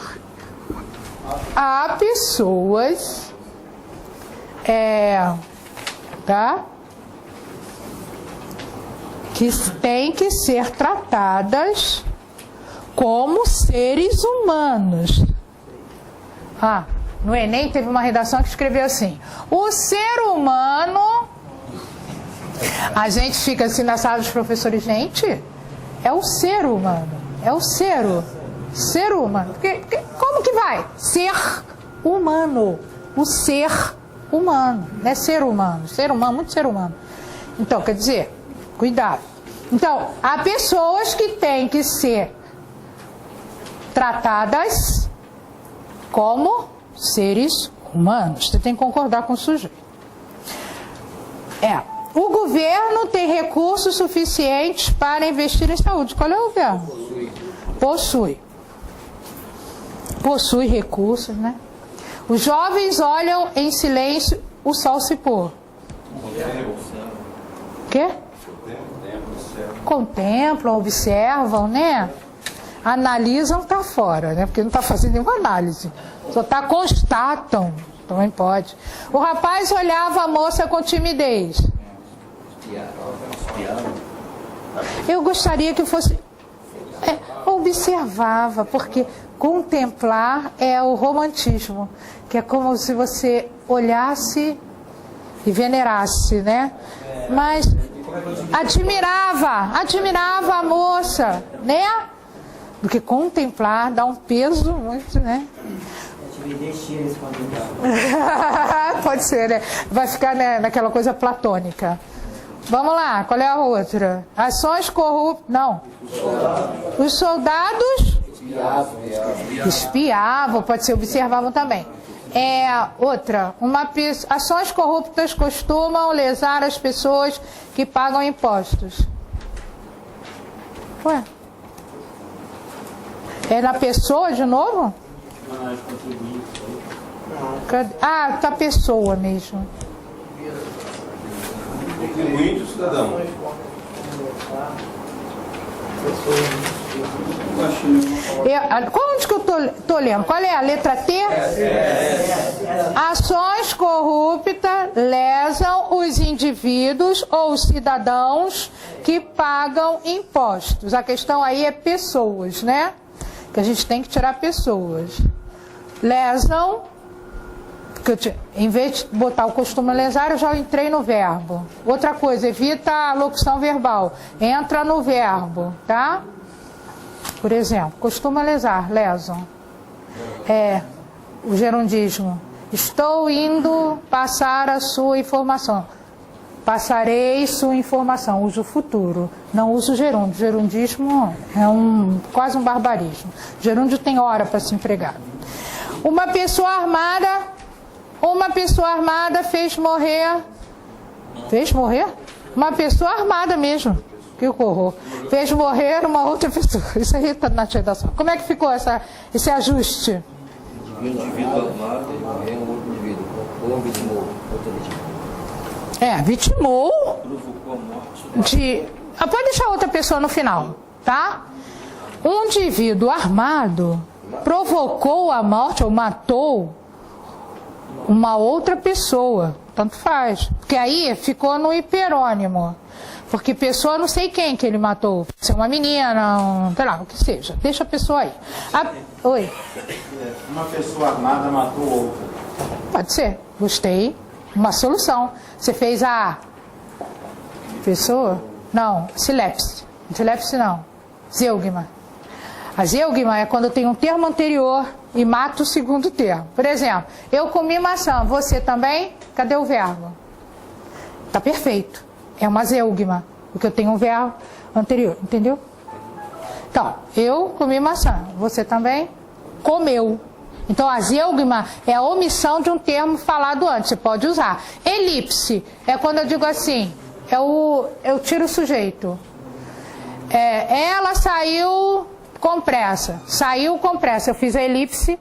Há pessoas que têm que ser tratadas como seres humanos. No Enem teve uma redação que escreveu assim: o ser humano... A gente fica assim na sala dos professores, gente, é o ser humano, é o ser humano. Como que vai? Ser humano, o ser humano, não é ser humano, muito ser humano. Então, quer dizer, cuidado. Então, há pessoas que têm que ser tratadas como seres humanos. Você tem que concordar com o sujeito. O governo tem recursos suficientes para investir em saúde. Qual é o verbo? Possui. Possui recursos, né? Os jovens olham em silêncio o sol se pôr. O quê? Contemplam, observam, né? Analisam, tá fora, né? Porque não está fazendo nenhuma análise. Só constatam. Também pode. O rapaz olhava a moça com timidez. Eu gostaria que fosse... observava, porque contemplar é o romantismo, que é como se você olhasse e venerasse, né? Mas admirava a moça, né? Do que contemplar, dá um peso muito, né? Pode ser, né? Vai ficar, né, naquela coisa platônica. Vamos lá, qual é a outra? Ações corruptas. Não. Os soldados espiavam, pode ser observavam também. Outra, ações corruptas costumam lesar as pessoas que pagam impostos. Ué? É na pessoa de novo? Tá pessoa mesmo. Contribuinte ou cidadão? Onde que eu tô lendo? Qual é a letra T? Ações corruptas lesam os indivíduos ou os cidadãos que pagam impostos. A questão aí é pessoas, né? Que a gente tem que tirar pessoas. Lesam, em vez de botar o costume lesar, eu já entrei no verbo. Outra coisa, evita a locução verbal. Entra no verbo, tá? Por exemplo, costuma lesar, lesam. O gerundismo. Estou indo passar a sua informação. Passarei sua informação. Uso o futuro. Não uso o gerúndio. Gerundismo é quase um barbarismo. Gerúndio tem hora para se empregar. Uma pessoa armada fez morrer. Fez morrer? Uma pessoa armada mesmo. Que horror. Fez morrer uma outra pessoa. Isso aí está na redação. Como é que ficou esse ajuste? Um indivíduo armado e morreu um outro indivíduo. Ou um vítima, outro vítima. Vitimou de... Pode deixar outra pessoa no final, tá? Um indivíduo armado provocou a morte ou matou uma outra pessoa, tanto faz, porque aí ficou no hiperônimo, porque pessoa não sei quem que ele matou, se é uma menina, sei lá, o que seja, deixa a pessoa aí. Oi? Uma pessoa armada matou outra. Pode ser, gostei, uma solução. Você fez a pessoa? Não, silepse não, zeugma. A zeugma é quando tem um termo anterior e mata o segundo termo. Por exemplo, eu comi maçã, você também? Cadê o verbo? Tá perfeito. É uma zeugma, porque eu tenho um verbo anterior, entendeu? Então, eu comi maçã, você também comeu. Então, a zeugma é a omissão de um termo falado antes, você pode usar. Elipse é quando eu digo assim, eu tiro o sujeito. Ela saiu com pressa, eu fiz a elipse,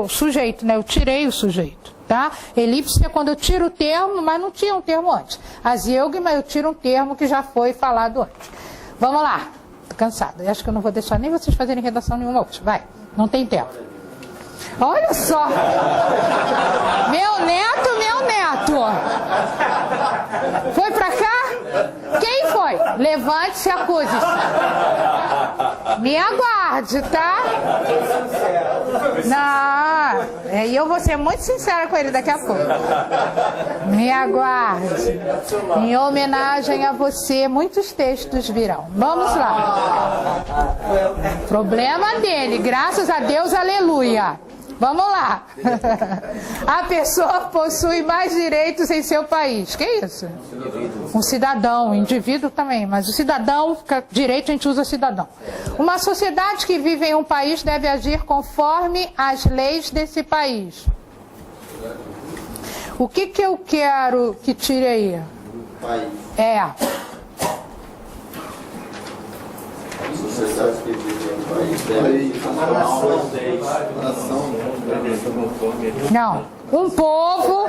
sujeito, né? Eu tirei o sujeito, tá? Elipse é quando eu tiro o termo, mas não tinha um termo antes. A zeugma eu tiro um termo que já foi falado antes. Vamos lá, tô cansada, eu acho que eu não vou deixar nem vocês fazerem redação nenhuma hoje, vai, não tem tempo. Olha só, meu neto, foi pra cá? Quem foi? Levante-se e acuse-se. Me aguarde, tá? Não, eu vou ser muito sincera com ele daqui a pouco. Me aguarde. Em homenagem a você, muitos textos virão. Vamos lá. Problema dele, graças a Deus, aleluia. Vamos lá. A pessoa possui mais direitos em seu país. Que isso? Um cidadão, um indivíduo também, mas o cidadão, direito a gente usa cidadão. Uma sociedade que vive em um país deve agir conforme as leis desse país. O que eu quero que tire aí? País. Sociedade que vive em um país deve Não, um povo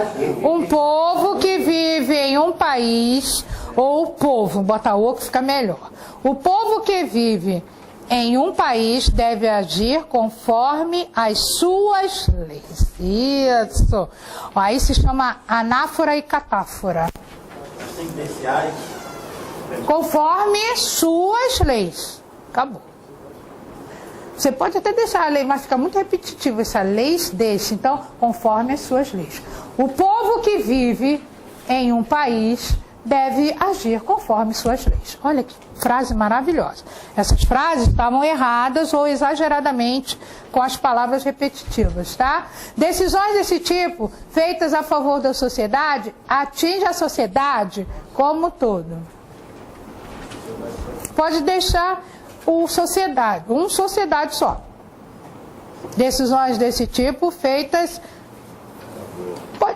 que vive em um país, ou povo, bota o que fica melhor. O povo que vive em um país deve agir conforme as suas leis. Isso. Aí se chama anáfora e catáfora. Conforme suas leis. Acabou. Você pode até deixar a lei, mas fica muito repetitivo essa leis deixa. Então, conforme as suas leis. O povo que vive em um país deve agir conforme suas leis. Olha que frase maravilhosa. Essas frases estavam erradas ou exageradamente com as palavras repetitivas, tá? Decisões desse tipo, feitas a favor da sociedade, atingem a sociedade como um todo. Pode deixar sociedade só. Decisões desse tipo feitas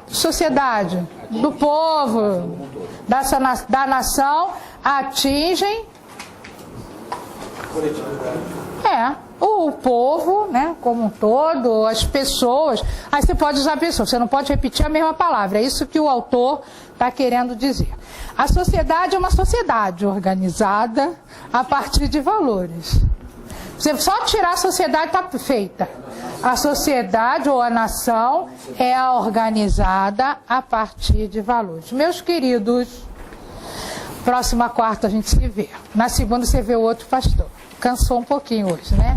sociedade, do povo, da nação, atingem o povo, né, como um todo, as pessoas. Aí você pode usar pessoas, você não pode repetir a mesma palavra. É isso que o autor está querendo dizer. A sociedade é uma sociedade organizada a partir de valores. Você só tirar a sociedade está feita. A sociedade ou a nação é organizada a partir de valores. Meus queridos, próxima quarta a gente se vê. Na segunda você vê o outro pastor. Cansou um pouquinho hoje, né?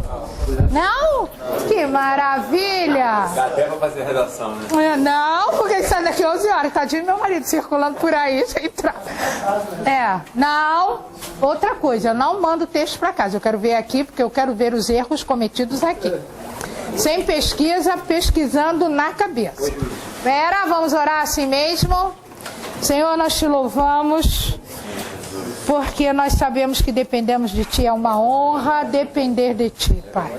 Não? Que maravilha! Dá até pra fazer redação, né? Não, porque ele sai daqui 11 horas. Tadinho meu marido circulando por aí. Não. Outra coisa, eu não mando texto para casa. Eu quero ver aqui, porque eu quero ver os erros cometidos aqui. Sem pesquisa, pesquisando na cabeça. Vera, vamos orar assim mesmo? Senhor, nós te louvamos, porque nós sabemos que dependemos de Ti. É uma honra depender de Ti, Pai.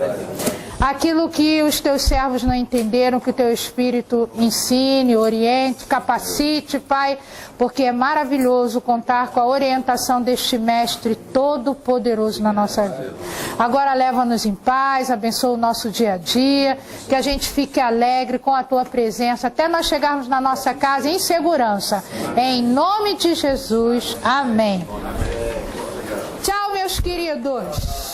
aquilo que os teus servos não entenderam, que o teu Espírito ensine, oriente, capacite, Pai, porque é maravilhoso contar com a orientação deste Mestre todo-poderoso na nossa vida. Agora leva-nos em paz, abençoa o nosso dia a dia, que a gente fique alegre com a tua presença, até nós chegarmos na nossa casa em segurança. Em nome de Jesus, amém. Tchau, meus queridos.